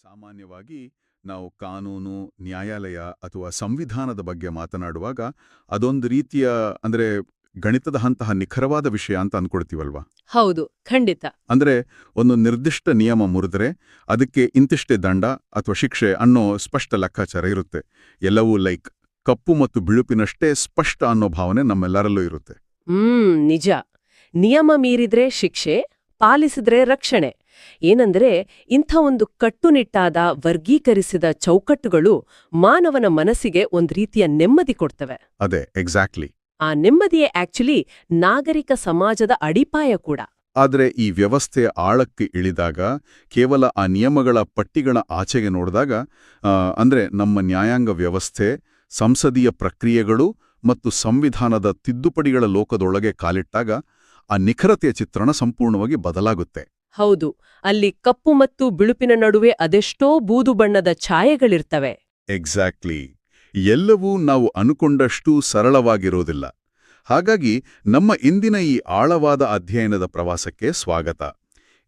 ಸಾಮಾನ್ಯವಾಗಿ ನಾವು ಕಾನೂನು, ನ್ಯಾಯಾಲಯ ಅಥವಾ ಸಂವಿಧಾನದ ಬಗ್ಗೆ ಮಾತನಾಡುವಾಗ ಅದೊಂದು ರೀತಿಯ ಅಂದ್ರೆ ಗಣಿತದಂತಹ ನಿಖರವಾದ ವಿಷಯ ಅಂತ ಅಂದ್ಕೊಳ್ತೀವಲ್ವಾ? ಹೌದು, ಖಂಡಿತ. ಅಂದ್ರೆ ಒಂದು ನಿರ್ದಿಷ್ಟ ನಿಯಮ ಮುರಿದ್ರೆ ಅದಕ್ಕೆ ಇಂತಿಷ್ಟೇ ದಂಡ ಅಥವಾ ಶಿಕ್ಷೆ ಅನ್ನೋ ಸ್ಪಷ್ಟ ಲೆಕ್ಕಾಚಾರ ಇರುತ್ತೆ. ಎಲ್ಲವೂ ಕಪ್ಪು ಮತ್ತು ಬಿಳುಪಿನಷ್ಟೇ ಸ್ಪಷ್ಟ ಅನ್ನೋ ಭಾವನೆ ನಮ್ಮೆಲ್ಲರಲ್ಲೂ ಇರುತ್ತೆ. ನಿಜ. ನಿಯಮ ಮೀರಿದ್ರೆ ಶಿಕ್ಷೆ, ಪಾಲಿಸಿದ್ರೆ ರಕ್ಷಣೆ. ಏನಂದ್ರೆ ಇಂಥ ಒಂದು ಕಟ್ಟುನಿಟ್ಟಾದ ವರ್ಗೀಕರಿಸಿದ ಚೌಕಟ್ಟುಗಳು ಮಾನವನ ಮನಸ್ಸಿಗೆ ಒಂದ್ ರೀತಿಯ ನೆಮ್ಮದಿ ಕೊಡ್ತವೆ. ಅದೇ ಎಕ್ಸಾಕ್ಟ್ಲಿ. ಆ ನೆಮ್ಮದಿಯೇ ಆಕ್ಚುಲಿ ನಾಗರಿಕ ಸಮಾಜದ ಅಡಿಪಾಯ ಕೂಡ. ಆದ್ರೆ ಈ ವ್ಯವಸ್ಥೆಯ ಆಳಕ್ಕೆ ಇಳಿದಾಗ, ಕೇವಲ ಆ ನಿಯಮಗಳ ಪಟ್ಟಿಗಳ ಆಚೆಗೆ ನೋಡಿದಾಗ, ಅಂದ್ರೆ ನಮ್ಮ ನ್ಯಾಯಾಂಗ ವ್ಯವಸ್ಥೆ, ಸಂಸದೀಯ ಪ್ರಕ್ರಿಯೆಗಳು ಮತ್ತು ಸಂವಿಧಾನದ ತಿದ್ದುಪಡಿಗಳ ಲೋಕದೊಳಗೆ ಕಾಲಿಟ್ಟಾಗ ಆ ನಿಖರತೆಯ ಚಿತ್ರಣ ಸಂಪೂರ್ಣವಾಗಿ ಬದಲಾಗುತ್ತೆ. ಹೌದು, ಅಲ್ಲಿ ಕಪ್ಪು ಮತ್ತು ಬಿಳುಪಿನ ನಡುವೆ ಅದೆಷ್ಟೋ ಬೂದು ಬಣ್ಣದ ಛಾಯೆಗಳಿರ್ತವೆ. ಎಕ್ಸಾಕ್ಟ್ಲಿ. ಎಲ್ಲವೂ ನಾವು ಅನುಕೊಂಡಷ್ಟು ಸರಳವಾಗಿರೋದಿಲ್ಲ. ಹಾಗಾಗಿ ನಮ್ಮ ಇಂದಿನ ಈ ಆಳವಾದ ಅಧ್ಯಯನದ ಪ್ರವಾಸಕ್ಕೆ ಸ್ವಾಗತ.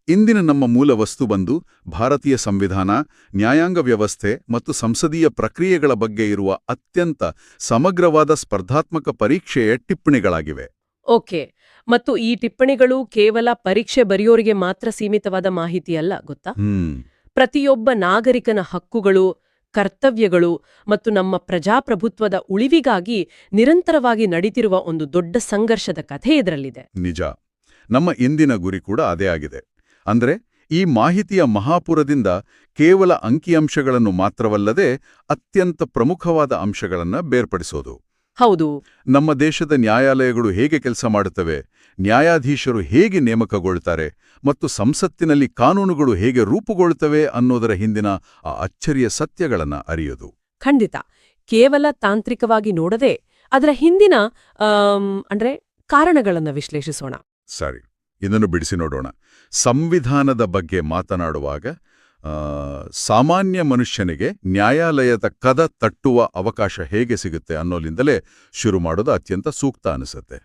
ಇಂದಿನ ನಮ್ಮ ಮೂಲ ವಸ್ತು ಬಂದು ಭಾರತೀಯ ಸಂವಿಧಾನ, ನ್ಯಾಯಾಂಗ ವ್ಯವಸ್ಥೆ ಮತ್ತು ಸಂಸದೀಯ ಪ್ರಕ್ರಿಯೆಗಳ ಬಗ್ಗೆ ಇರುವ ಅತ್ಯಂತ ಸಮಗ್ರವಾದ ಸ್ಪರ್ಧಾತ್ಮಕ ಪರೀಕ್ಷೆಯ ಟಿಪ್ಪಣಿಗಳಾಗಿವೆ. ಓಕೆ. ಮತ್ತು ಈ ಟಿಪ್ಪಣಿಗಳು ಕೇವಲ ಪರೀಕ್ಷೆ ಬರೆಯೋರಿಗೆ ಮಾತ್ರ ಸೀಮಿತವಾದ ಮಾಹಿತಿಯಲ್ಲ, ಗೊತ್ತಾ? ಪ್ರತಿಯೊಬ್ಬ ನಾಗರಿಕನ ಹಕ್ಕುಗಳು, ಕರ್ತವ್ಯಗಳು ಮತ್ತು ನಮ್ಮ ಪ್ರಜಾಪ್ರಭುತ್ವದ ಉಳಿವಿಗಾಗಿ ನಿರಂತರವಾಗಿ ನಡೀತಿರುವ ಒಂದು ದೊಡ್ಡ ಸಂಘರ್ಷದ ಕಥೆ ಇದರಲ್ಲಿದೆ. ನಿಜ. ನಮ್ಮ ಇಂದಿನ ಗುರಿ ಕೂಡ ಅದೇ ಆಗಿದೆ. ಅಂದ್ರೆ ಈ ಮಾಹಿತಿಯ ಮಹಾಪುರದಿಂದ ಕೇವಲ ಅಂಕಿಅಂಶಗಳನ್ನು ಮಾತ್ರವಲ್ಲದೆ ಅತ್ಯಂತ ಪ್ರಮುಖವಾದ ಅಂಶಗಳನ್ನು ಬೇರ್ಪಡಿಸೋದು. ಹೌದು. ನಮ್ಮ ದೇಶದ ನ್ಯಾಯಾಲಯಗಳು ಹೇಗೆ ಕೆಲಸ ಮಾಡುತ್ತವೆ, ನ್ಯಾಯಾಧೀಶರು ಹೇಗೆ ನೇಮಕಗೊಳ್ತಾರೆ ಮತ್ತು ಸಂಸತ್ತಿನಲ್ಲಿ ಕಾನೂನುಗಳು ಹೇಗೆ ರೂಪುಗೊಳ್ಳುತ್ತವೆ ಅನ್ನೋದರ ಹಿಂದಿನ ಆ ಅಚ್ಚರಿಯ ಸತ್ಯಗಳನ್ನು ಅರಿಯೋದು. ಖಂಡಿತ. ಕೇವಲ ತಾಂತ್ರಿಕವಾಗಿ ನೋಡದೆ ಅದರ ಹಿಂದಿನ ಅಂದ್ರೆ ಕಾರಣಗಳನ್ನು ವಿಶ್ಲೇಷಿಸೋಣ. ಸರಿ, ಇದನ್ನು ಬಿಡಿಸಿ ನೋಡೋಣ. ಸಂವಿಧಾನದ ಬಗ್ಗೆ ಮಾತನಾಡುವಾಗ ಸಾಮಾನ್ಯ ಮನುಷ್ಯನಿಗೆ ನ್ಯಾಯಾಲಯದ ಕದ ತಟ್ಟುವ ಅವಕಾಶ ಹೇಗೆ ಸಿಗುತ್ತೆ ಅನ್ನೋಲಿಂದಲೇ ಶುರು ಮಾಡೋದು ಅತ್ಯಂತ ಸೂಕ್ತ ಅನಿಸುತ್ತೆ.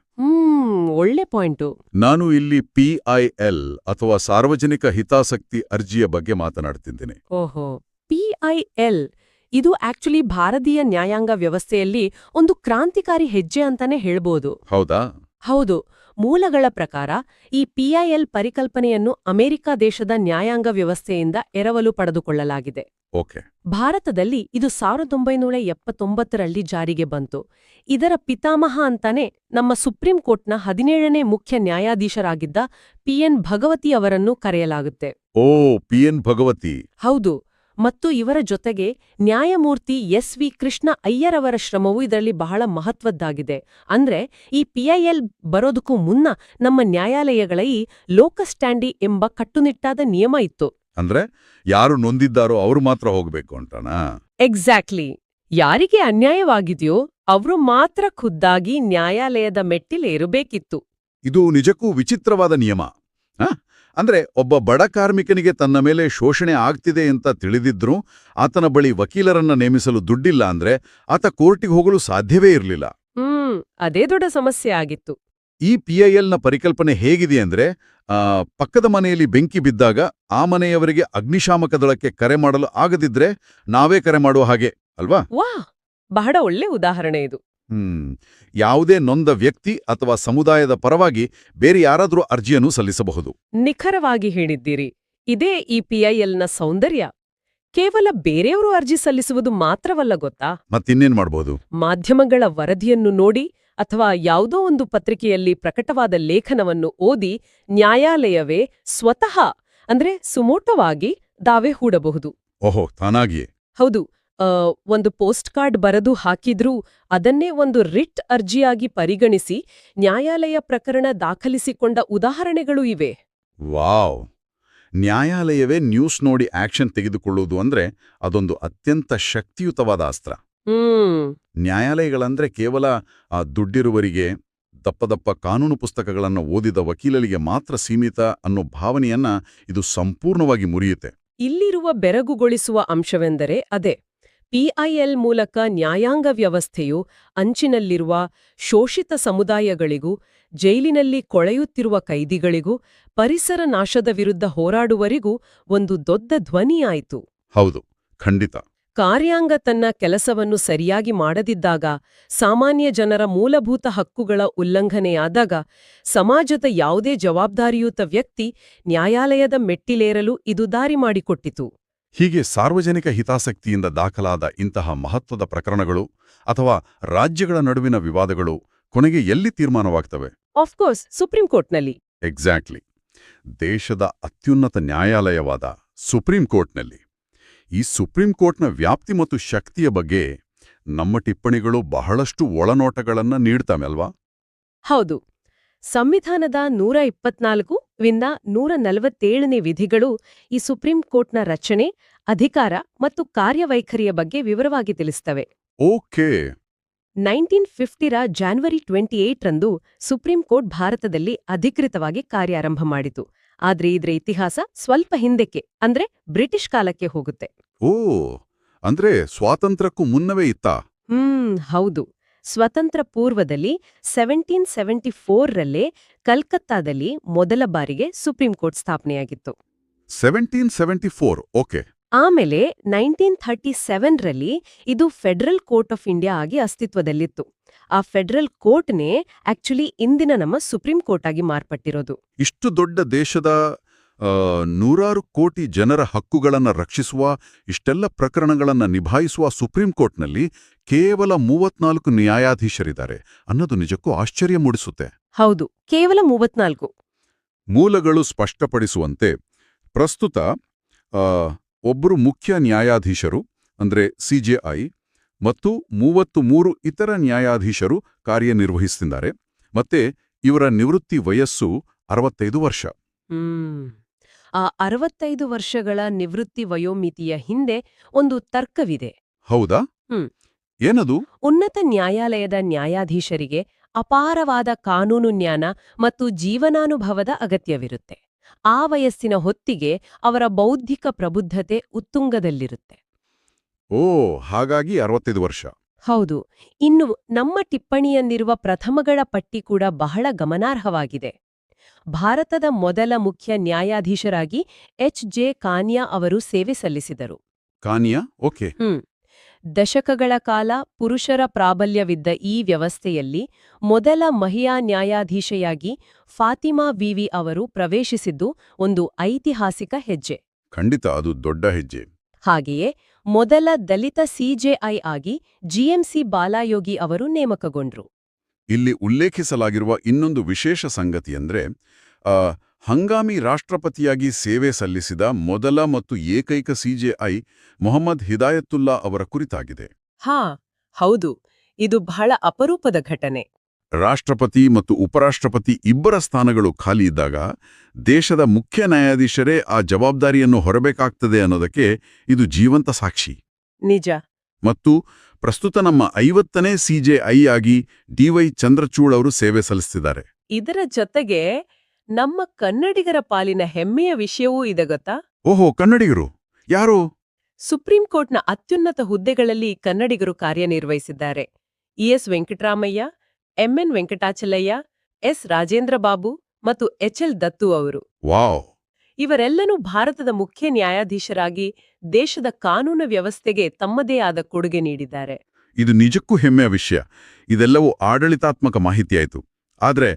ಒಳ್ಳೆ ಪಾಯಿಂಟು. ನಾನು ಇಲ್ಲಿ PIL ಅಥವಾ ಸಾರ್ವಜನಿಕ ಹಿತಾಸಕ್ತಿ ಅರ್ಜಿಯ ಬಗ್ಗೆ ಮಾತನಾಡ್ತಿದ್ದೀನಿ. ಓಹೋ, PIL ಇದು ಆಕ್ಚುಲಿ ಭಾರತೀಯ ನ್ಯಾಯಾಂಗ ವ್ಯವಸ್ಥೆಯಲ್ಲಿ ಒಂದು ಕ್ರಾಂತಿಕಾರಿ ಹೆಜ್ಜೆ ಅಂತಾನೆ ಹೇಳ್ಬೋದು. ಹೌದಾ? ಹೌದು. ಮೂಲಗಳ ಪ್ರಕಾರ ಈ PIL ಪರಿಕಲ್ಪನೆಯನ್ನು ಅಮೆರಿಕ ದೇಶದ ನ್ಯಾಯಾಂಗ ವ್ಯವಸ್ಥೆಯಿಂದ ಎರವಲು ಪಡೆದುಕೊಳ್ಳಲಾಗಿದೆ. ಓಕೆ. ಭಾರತದಲ್ಲಿ ಇದು 1979ರಲ್ಲಿ ಜಾರಿಗೆ ಬಂತು. ಇದರ ಪಿತಾಮಹ ಅಂತಾನೆ ನಮ್ಮ ಸುಪ್ರೀಂ ಕೋರ್ಟ್ನ 17ನೇ ಮುಖ್ಯ ನ್ಯಾಯಾಧೀಶರಾಗಿದ್ದ PN ಭಗವತಿ ಅವರನ್ನು ಕರೆಯಲಾಗುತ್ತೆ. ಓ, PN ಭಗವತಿ. ಹೌದು. ಮತ್ತು ಇವರ ಜೊತೆಗೆ ನ್ಯಾಯಮೂರ್ತಿ SV ಕೃಷ್ಣ ಅಯ್ಯರ್ ಅವರ ಶ್ರಮವೂ ಇದರಲ್ಲಿ ಬಹಳ ಮಹತ್ವದ್ದಾಗಿದೆ. ಅಂದ್ರೆ ಈ PIL ಬರೋದಕ್ಕೂ ಮುನ್ನ ನಮ್ಮ ನ್ಯಾಯಾಲಯಗಳ ಈ ಲೋಕಸ್ ಸ್ಟ್ಯಾಂಡಿ ಎಂಬ ಕಟ್ಟುನಿಟ್ಟಾದ ನಿಯಮ ಇತ್ತು. ಅಂದ್ರೆ ಯಾರು ನೊಂದಿದ್ದಾರೋ ಅವರು ಮಾತ್ರ ಹೋಗ್ಬೇಕು ಅಂತನಾ? ಎಕ್ಸಾಕ್ಟ್ಲಿ. ಯಾರಿಗೆ ಅನ್ಯಾಯವಾಗಿದೆಯೋ ಅವರು ಮಾತ್ರ ಖುದ್ದಾಗಿ ನ್ಯಾಯಾಲಯದ ಮೆಟ್ಟಿಲೇರಬೇಕಿತ್ತು. ಇದು ನಿಜಕ್ಕೂ ವಿಚಿತ್ರವಾದ ನಿಯಮ. ಅಂದ್ರೆ ಒಬ್ಬ ಬಡ ಕಾರ್ಮಿಕನಿಗೆ ತನ್ನ ಮೇಲೆ ಶೋಷಣೆ ಆಗ್ತಿದೆ ಅಂತ ತಿಳಿದಿದ್ರೂ ಆತನ ಬಳಿ ವಕೀಲರನ್ನ ನೇಮಿಸಲು ದುಡ್ಡಿಲ್ಲ ಅಂದ್ರೆ ಆತ ಕೋರ್ಟಿಗೆ ಹೋಗಲು ಸಾಧ್ಯವೇ ಇರಲಿಲ್ಲ. ಅದೇ ದೊಡ್ಡ ಸಮಸ್ಯೆ ಆಗಿತ್ತು. ಈ PILನ ಪರಿಕಲ್ಪನೆ ಹೇಗಿದೆ ಅಂದ್ರೆ, ಪಕ್ಕದ ಮನೆಯಲ್ಲಿ ಬೆಂಕಿ ಬಿದ್ದಾಗ ಆ ಮನೆಯವರಿಗೆ ಅಗ್ನಿಶಾಮಕ ದಳಕ್ಕೆ ಕರೆ ಮಾಡಲು ಆಗದಿದ್ರೆ ನಾವೇ ಕರೆ ಮಾಡುವ ಹಾಗೆ ಅಲ್ವಾ? ವಾ, ಬಹಳ ಒಳ್ಳೆ ಉದಾಹರಣೆ ಇದು. ಯಾವುದೇ ನೊಂದ ವ್ಯಕ್ತಿ ಅಥವಾ ಸಮುದಾಯದ ಪರವಾಗಿ ಬೇರೆ ಯಾರಾದರೂ ಅರ್ಜಿಯನ್ನು ಸಲ್ಲಿಸಬಹುದು. ನಿಖರವಾಗಿ ಹೇಳಿದ್ದೀರಿ. ಇದೇ ಈ PILನ ಸೌಂದರ್ಯ. ಕೇವಲ ಬೇರೆಯವರು ಅರ್ಜಿ ಸಲ್ಲಿಸುವುದು ಮಾತ್ರವಲ್ಲ, ಗೊತ್ತಾ? ಮತ್ತಿನ್ನೇನ್ ಮಾಡಬಹುದು? ಮಾಧ್ಯಮಗಳ ವರದಿಯನ್ನು ನೋಡಿ ಅಥವಾ ಯಾವುದೋ ಒಂದು ಪತ್ರಿಕೆಯಲ್ಲಿ ಪ್ರಕಟವಾದ ಲೇಖನವನ್ನು ಓದಿ ನ್ಯಾಯಾಲಯವೇ ಸ್ವತಃ ಅಂದ್ರೆ ಸುಮೋಟವಾಗಿ ದಾವೆ ಹೂಡಬಹುದು. ಓಹೋ, ತಾನಾಗಿಯೇ? ಹೌದು. ಒಂದು ಪೋಸ್ಟ್ ಕಾರ್ಡ್ ಬರೆದು ಹಾಕಿದ್ರೂ ಅದನ್ನೇ ಒಂದು ರಿಟ್ ಅರ್ಜಿಯಾಗಿ ಪರಿಗಣಿಸಿ ನ್ಯಾಯಾಲಯ ಪ್ರಕರಣ ದಾಖಲಿಸಿಕೊಂಡ ಉದಾಹರಣೆಗಳೂ ಇವೆ. ವಾವ್! ನ್ಯಾಯಾಲಯವೇ ನ್ಯೂಸ್ ನೋಡಿ ಆಕ್ಷನ್ ತೆಗೆದುಕೊಳ್ಳುವುದು ಅಂದ್ರೆ ಅದೊಂದು ಅತ್ಯಂತ ಶಕ್ತಿಯುತವಾದ ಅಸ್ತ್ರ. ನ್ಯಾಯಾಲಯಗಳಂದ್ರೆ ಕೇವಲ ಆ ದುಡ್ಡಿರುವರಿಗೆ, ದಪ್ಪ ಕಾನೂನು ಪುಸ್ತಕಗಳನ್ನು ಓದಿದ ವಕೀಲರಿಗೆ ಮಾತ್ರ ಸೀಮಿತ ಅನ್ನೋ ಭಾವನೆಯನ್ನ ಇದು ಸಂಪೂರ್ಣವಾಗಿ ಮುರಿಯುತ್ತೆ. ಇಲ್ಲಿರುವ ಬೆರಗುಗೊಳಿಸುವ ಅಂಶವೆಂದರೆ ಅದೇ. PIL ಮೂಲಕ ನ್ಯಾಯಾಂಗ ವ್ಯವಸ್ಥೆಯು ಅಂಚಿನಲ್ಲಿರುವ ಶೋಷಿತ ಸಮುದಾಯಗಳಿಗೂ, ಜೈಲಿನಲ್ಲಿ ಕೊಳೆಯುತ್ತಿರುವ ಕೈದಿಗಳಿಗೂ, ಪರಿಸರ ನಾಶದ ವಿರುದ್ಧ ಹೋರಾಡುವರಿಗೂ ಒಂದು ದೊಡ್ಡ ಧ್ವನಿಯಾಯಿತು. ಹೌದು, ಖಂಡಿತ. ಕಾರ್ಯಾಂಗ ತನ್ನ ಕೆಲಸವನ್ನು ಸರಿಯಾಗಿ ಮಾಡದಿದ್ದಾಗ, ಸಾಮಾನ್ಯ ಜನರ ಮೂಲಭೂತ ಹಕ್ಕುಗಳ ಉಲ್ಲಂಘನೆಯಾದಾಗ, ಸಮಾಜದ ಯಾವುದೇ ಜವಾಬ್ದಾರಿಯುತ ವ್ಯಕ್ತಿ ನ್ಯಾಯಾಲಯದ ಮೆಟ್ಟಿಲೇರಲು ಇದು ದಾರಿ ಮಾಡಿಕೊಟ್ಟಿತು. ಹೀಗೆ ಸಾರ್ವಜನಿಕ ಹಿತಾಸಕ್ತಿಯಿಂದ ದಾಖಲಾದ ಇಂತಹ ಮಹತ್ವದ ಪ್ರಕರಣಗಳು ಅಥವಾ ರಾಜ್ಯಗಳ ನಡುವಿನ ವಿವಾದಗಳು ಕೊನೆಗೆ ಎಲ್ಲಿ ತೀರ್ಮಾನವಾಗ್ತವೆ? ಆಫ್ಕೋರ್ಸ್, ಸುಪ್ರೀಂ ಕೋರ್ಟ್ನಲ್ಲಿ. ಎಕ್ಸಾಕ್ಟ್ಲಿ. ದೇಶದ ಅತ್ಯುನ್ನತ ನ್ಯಾಯಾಲಯವಾದ ಸುಪ್ರೀಂ ಕೋರ್ಟ್ನಲ್ಲಿ. ಈ ಸುಪ್ರೀಂ ಕೋರ್ಟ್ನ ವ್ಯಾಪ್ತಿ ಮತ್ತು ಶಕ್ತಿಯ ಬಗ್ಗೆ ನಮ್ಮ ಟಿಪ್ಪಣಿಗಳು ಬಹಳಷ್ಟು ಒಳನೋಟಗಳನ್ನ ನೀಡ್ತಾವಲ್ವಾ? ಹೌದು. ಸಂವಿಧಾನದ 124 ವಿಂದ 147ನೇ ವಿಧಿಗಳು ಈ ಸುಪ್ರೀಂ ಕೋರ್ಟ್ನ ರಚನೆ, ಅಧಿಕಾರ ಮತ್ತು ಕಾರ್ಯವೈಖರಿಯ ಬಗ್ಗೆ ವಿವರವಾಗಿ ತಿಳಿಸ್ತವೆ. ಓಕೆ. 1950ರ ಜಾನ್ವರಿ 28ರಂದು ಸುಪ್ರೀಂ ಕೋರ್ಟ್ ಭಾರತದಲ್ಲಿ ಅಧಿಕೃತವಾಗಿ ಕಾರ್ಯಾರಂಭ ಮಾಡಿತು. ಆದ್ರೆ ಇದರ ಇತಿಹಾಸ ಸ್ವಲ್ಪ ಹಿಂದಕ್ಕೆ, ಅಂದ್ರೆ ಬ್ರಿಟಿಷ್ ಕಾಲಕ್ಕೆ ಹೋಗುತ್ತೆ. ಓ, ಅಂದ್ರೆ ಸ್ವಾತಂತ್ರ್ಯಕ್ಕೂ ಮುನ್ನವೇ ಇತ್ತಾ? ಹೌದು. ಸ್ವತಂತ್ರ ಪೂರ್ವದಲ್ಲಿ 1774ರಲ್ಲೇ ಕಲ್ಕತ್ತಾದಲ್ಲಿ ಮೊದಲ ಬಾರಿಗೆ ಸುಪ್ರೀಂ ಕೋರ್ಟ್ ಸ್ಥಾಪನೆಯಾಗಿತ್ತು. 1774. ಓಕೆ. ಆಮೇಲೆ 1937ರಲ್ಲಿ ಇದು ಫೆಡರಲ್ ಕೋರ್ಟ್ ಆಫ್ ಇಂಡಿಯಾ ಆಗಿ ಅಸ್ತಿತ್ವದಲ್ಲಿತ್ತು. ಆ ಫೆಡರಲ್ ಕೋರ್ಟ್ನೇ ಆಕ್ಚುಲಿ ಇಂದಿನ ನಮ್ಮ ಸುಪ್ರೀಂ ಕೋರ್ಟ್ ಆಗಿ ಮಾರ್ಪಟ್ಟಿರೋದು. ಇಷ್ಟು ದೊಡ್ಡ ದೇಶದ 100 ಕೋಟಿ ಜನರ ಹಕ್ಕುಗಳನ್ನು ರಕ್ಷಿಸುವ, ಇಷ್ಟೆಲ್ಲ ಪ್ರಕರಣಗಳನ್ನು ನಿಭಾಯಿಸುವ ಸುಪ್ರೀಂ ಕೋರ್ಟ್ನಲ್ಲಿ ಕೇವಲ 34 ನ್ಯಾಯಾಧೀಶರಿದ್ದಾರೆ ಅನ್ನೋದು ನಿಜಕ್ಕೂ ಆಶ್ಚರ್ಯ ಮೂಡಿಸುತ್ತೆ. ಹೌದು, ಕೇವಲ 34. ಮೂಲಗಳು ಸ್ಪಷ್ಟಪಡಿಸುವಂತೆ ಪ್ರಸ್ತುತ ಒಬ್ಬರು ಮುಖ್ಯ ನ್ಯಾಯಾಧೀಶರು ಅಂದ್ರೆ ಸಿಜೆಐ ಮತ್ತು 33 ಇತರ ನ್ಯಾಯಾಧೀಶರು ಕಾರ್ಯನಿರ್ವಹಿಸುತ್ತಿದ್ದಾರೆ. ಮತ್ತೆ ಇವರ ನಿವೃತ್ತಿ ವಯಸ್ಸು 65 ವರ್ಷ. ಆ 65 ವರ್ಷಗಳ ನಿವೃತ್ತಿ ವಯೋಮಿತಿಯ ಹಿಂದೆ ಒಂದು ತರ್ಕವಿದೆ. ಹೌದಾ? ಏನದು? ಉನ್ನತ ನ್ಯಾಯಾಲಯದ ನ್ಯಾಯಾಧೀಶರಿಗೆ ಅಪಾರವಾದ ಕಾನೂನು ಜ್ಞಾನ ಮತ್ತು ಜೀವನಾನುಭವದ ಅಗತ್ಯವಿರುತ್ತೆ. ಆ ವಯಸ್ಸಿನ ಹೊತ್ತಿಗೆ ಅವರ ಬೌದ್ಧಿಕ ಪ್ರಬುದ್ಧತೆ ಉತ್ತುಂಗದಲ್ಲಿರುತ್ತೆ. ಓ, ಹಾಗಾಗಿ 65 ವರ್ಷ. ಹೌದು. ಇನ್ನು ನಮ್ಮ ಟಿಪ್ಪಣಿಯಲ್ಲಿರುವ ಪ್ರಥಮಗಳ ಪಟ್ಟಿ ಕೂಡ ಬಹಳ ಗಮನಾರ್ಹವಾಗಿದೆ. ಭಾರತದ ಮೊದಲ ಮುಖ್ಯ ನ್ಯಾಯಾಧೀಶರಾಗಿ ಎಚ್.ಜೆ. ಕಾನಿಯಾ ಅವರು ಸೇವೆ ಸಲ್ಲಿಸಿದರು. ಕಾನಿಯಾ? ಓಕೆ. ದಶಕಗಳ ಕಾಲ ಪುರುಷರ ಪ್ರಾಬಲ್ಯವಿದ್ದ ಈ ವ್ಯವಸ್ಥೆಯಲ್ಲಿ ಮೊದಲ ಮಹಿಳಾ ನ್ಯಾಯಾಧೀಶೆಯಾಗಿ ಫಾತಿಮಾ ವಿವಿ ಅವರು ಪ್ರವೇಶಿಸಿದ್ದು ಒಂದು ಐತಿಹಾಸಿಕ ಹೆಜ್ಜೆ. ಖಂಡಿತ, ಅದು ದೊಡ್ಡ ಹೆಜ್ಜೆ. ಹಾಗೆಯೇ ಮೊದಲ ದಲಿತ ಸಿಜೆಐ ಆಗಿ ಜಿಎಂಸಿ ಬಾಲಾಯೋಗಿ ಅವರು ನೇಮಕಗೊಂಡ್ರು. ಇಲ್ಲಿ ಉಲ್ಲೇಖಿಸಲಾಗಿರುವ ಇನ್ನೊಂದು ವಿಶೇಷ ಸಂಗತಿಯೆಂದ್ರೆ ಹಂಗಾಮಿ ರಾಷ್ಟ್ರಪತಿಯಾಗಿ ಸೇವೆ ಸಲ್ಲಿಸಿದ ಮೊದಲ ಮತ್ತು ಏಕೈಕ ಸಿಜೆಐ ಮೊಹಮ್ಮದ್ ಹಿದಾಯತುಲ್ಲಾ ಅವರ ಕುರಿತಾಗಿದೆ. ಹೌದು. ಇದು ಬಹಳ ಅಪರೂಪದ ಘಟನೆ. ರಾಷ್ಟ್ರಪತಿ ಮತ್ತು ಉಪರಾಷ್ಟ್ರಪತಿ ಇಬ್ಬರ ಸ್ಥಾನಗಳು ಖಾಲಿ ಇದ್ದಾಗ ದೇಶದ ಮುಖ್ಯ ನ್ಯಾಯಾಧೀಶರೇ ಆ ಜವಾಬ್ದಾರಿಯನ್ನು ಹೊರಬೇಕಾಗ್ತದೆ ಅನ್ನೋದಕ್ಕೆ ಇದು ಜೀವಂತ ಸಾಕ್ಷಿ. ನಿಜ. ಮತ್ತು ಪ್ರಸ್ತುತ ನಮ್ಮ 50ನೇ ಸಿಜೆಐ ಆಗಿ ಡಿ.ವೈ. ಚಂದ್ರಚೂಡ್ ಅವರು ಸೇವೆ ಸಲ್ಲಿಸುತ್ತಿದ್ದಾರೆ. ಇದರ ಜೊತೆಗೆ ನಮ್ಮ ಕನ್ನಡಿಗರ ಪಾಲಿನ ಹೆಮ್ಮೆಯ ವಿಷಯವೂ ಇದೆ ಗೊತ್ತಾ? ಓಹೋ, ಕನ್ನಡಿಗರು ಯಾರು? ಸುಪ್ರೀಂ ಕೋರ್ಟ್ನ ಅತ್ಯುನ್ನತ ಹುದ್ದೆಗಳಲ್ಲಿ ಕನ್ನಡಿಗರು ಕಾರ್ಯನಿರ್ವಹಿಸಿದ್ದಾರೆ. ಇ.ಎಸ್. ವೆಂಕಟರಾಮಯ್ಯ, ಎಂ.ಎನ್. ವೆಂಕಟಾಚಲಯ್ಯ, ಎಸ್. ರಾಜೇಂದ್ರ ಬಾಬು ಮತ್ತು ಎಚ್.ಎಲ್. ದತ್ತು ಅವರು. ವಾವ್! ಇವರೆಲ್ಲನೂ ಭಾರತದ ಮುಖ್ಯ ನ್ಯಾಯಾಧೀಶರಾಗಿ ದೇಶದ ಕಾನೂನು ವ್ಯವಸ್ಥೆಗೆ ತಮ್ಮದೇ ಆದ ಕೊಡುಗೆ ನೀಡಿದ್ದಾರೆ. ಇದು ನಿಜಕ್ಕೂ ಹೆಮ್ಮೆಯ ವಿಷಯ. ಇದೆಲ್ಲವೂ ಆಡಳಿತಾತ್ಮಕ ಮಾಹಿತಿಯಾಯಿತು. ಆದ್ರೆ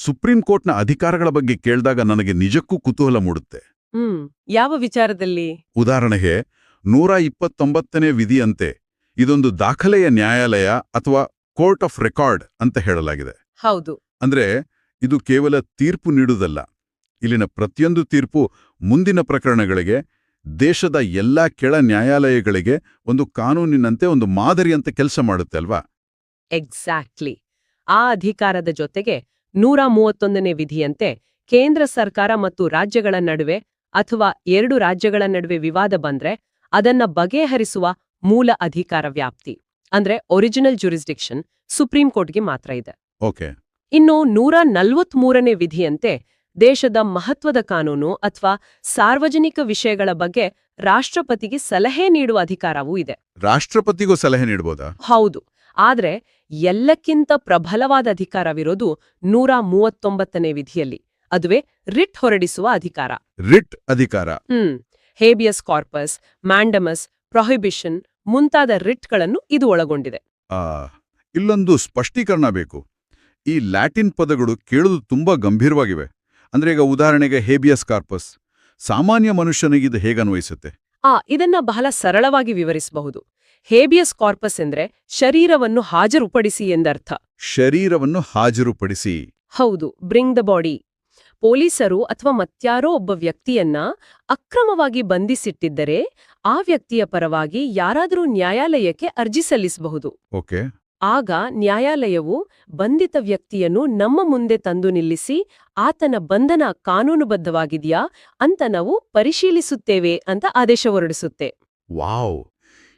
ಸುಪ್ರೀಂ ಕೋರ್ಟ್ನ ಅಧಿಕಾರಗಳ ಬಗ್ಗೆ ಕೇಳಿದಾಗ ನನಗೆ ನಿಜಕ್ಕೂ ಕುತೂಹಲ ಮೂಡುತ್ತೆ. ಯಾವ ವಿಚಾರದಲ್ಲಿ? ಉದಾಹರಣೆಗೆ 129ನೇ ವಿಧಿಯಂತೆ ಇದೊಂದು ದಾಖಲೆಯ ನ್ಯಾಯಾಲಯ ಅಥವಾ ಕೋರ್ಟ್ ಆಫ್ ರೆಕಾರ್ಡ್ ಅಂತ ಹೇಳಲಾಗಿದೆ. ಹೌದು. ಅಂದ್ರೆ ಇದು ಕೇವಲ ತೀರ್ಪು ನೀಡುವುದಲ್ಲ. ಇಲ್ಲಿನ ಪ್ರತಿಯೊಂದು ತೀರ್ಪು ಮುಂದಿನ ಪ್ರಕರಣಗಳಿಗೆ, ದೇಶದ ಎಲ್ಲಾ ಕೆಳ ನ್ಯಾಯಾಲಯಗಳಿಗೆ ಒಂದು ಕಾನೂನಿನಂತೆ, ಒಂದು ಮಾದರಿಯಂತೆ ಕೆಲಸ ಮಾಡುತ್ತೆ ಅಲ್ವಾ? ಎಕ್ಸಾಕ್ಟ್ಲಿ. ಆ ಅಧಿಕಾರದ ಜೊತೆಗೆ 131ನೇ ವಿಧಿಯಂತೆ ಕೇಂದ್ರ ಸರ್ಕಾರ ಮತ್ತು ರಾಜ್ಯಗಳ ನಡುವೆ ಅಥವಾ 2 ರಾಜ್ಯಗಳ ನಡುವೆ ವಿವಾದ ಬಂದ್ರೆ ಅದನ್ನ ಬಗೆಹರಿಸುವ ಮೂಲ ಅಧಿಕಾರ ವ್ಯಾಪ್ತಿ, ಅಂದ್ರೆ ಒರಿಜಿನಲ್ ಜುರಿಸ್ಡಿಕ್ಷನ್, ಸುಪ್ರೀಂ ಕೋರ್ಟ್ಗೆ ಮಾತ್ರ ಇದೆ. ಓಕೆ. ಇನ್ನು 143ನೇ ವಿಧಿಯಂತೆ ದೇಶದ ಮಹತ್ವದ ಕಾನೂನು ಅಥವಾ ಸಾರ್ವಜನಿಕ ವಿಷಯಗಳ ಬಗ್ಗೆ ರಾಷ್ಟ್ರಪತಿಗೆ ಸಲಹೆ ನೀಡುವ ಅಧಿಕಾರವೂ ಇದೆ. ರಾಷ್ಟ್ರಪತಿಗೂ ಸಲಹೆ ನೀಡಬಹುದಾ? ಹೌದು. ಆದ್ರೆ ಎಲ್ಲಕ್ಕಿಂತ ಪ್ರಬಲವಾದ ಅಧಿಕಾರವಿರೋದು 139ನೇ ವಿಧಿಯಲ್ಲಿ. ಅದುವೇ ರಿಟ್ ಹೊರಡಿಸುವ ಅಧಿಕಾರ. ರಿಟ್ ಅಧಿಕಾರ. ಹೇಬಿಯಸ್ ಕಾರ್ಪಸ್, ಮ್ಯಾಂಡಮಸ್, ಪ್ರೊಹಿಬಿಷನ್ ಮುಂತಾದ ರಿಟ್ಗಳನ್ನು ಇದು ಒಳಗೊಂಡಿದೆ. ಆ, ಇಲ್ಲೊಂದು ಸ್ಪಷ್ಟೀಕರಣ ಬೇಕು. ಈ ಲ್ಯಾಟಿನ್ ಪದಗಳು ಕೇಳಲು ತುಂಬಾ ಗಂಭೀರವಾಗಿವೆ. ಅಂದ್ರೆ ಈಗ ಉದಾಹರಣೆಗೆ ಹೇಬಿಯಸ್ ಕಾರ್ಪಸ್. ಸಾಮಾನ್ಯ ಮನುಷ್ಯನಿಗಿದು ಹೇಗನ್ವಯಿಸುತ್ತೆ? ಇದನ್ನ ಬಹಳ ಸರಳವಾಗಿ ವಿವರಿಸಬಹುದು. ಹೇಬಿಯಸ್ ಕಾರ್ಪಸ್ ಎಂದ್ರೆ ಶರೀರವನ್ನು ಹಾಜರುಪಡಿಸಿ ಎಂದರ್ಥ. ಶರೀರವನ್ನು ಹಾಜರುಪಡಿಸಿ. ಹೌದು, ಬ್ರಿಂಗ್ ದ ಬಾಡಿ. ಪೊಲೀಸರು ಅಥವಾ ಮತ್ಯಾರೋ ಒಬ್ಬ ವ್ಯಕ್ತಿಯನ್ನ ಅಕ್ರಮವಾಗಿ ಬಂಧಿಸಿಟ್ಟಿದ್ದರೆ ಆ ವ್ಯಕ್ತಿಯ ಪರವಾಗಿ ಯಾರಾದರೂ ನ್ಯಾಯಾಲಯಕ್ಕೆ ಅರ್ಜಿ ಸಲ್ಲಿಸಬಹುದು. ಓಕೆ. ಆಗ ನ್ಯಾಯಾಲಯವು ಬಂಧಿತ ವ್ಯಕ್ತಿಯನ್ನು ನಮ್ಮ ಮುಂದೆ ತಂದು ನಿಲ್ಲಿಸಿ ಆತನ ಬಂಧನ ಕಾನೂನುಬದ್ಧವಾಗಿದೆಯಾ ಅಂತ ನಾವು ಪರಿಶೀಲಿಸುತ್ತೇವೆ ಅಂತ ಆದೇಶ ಹೊರಡಿಸುತ್ತೆ. ವಾವ್!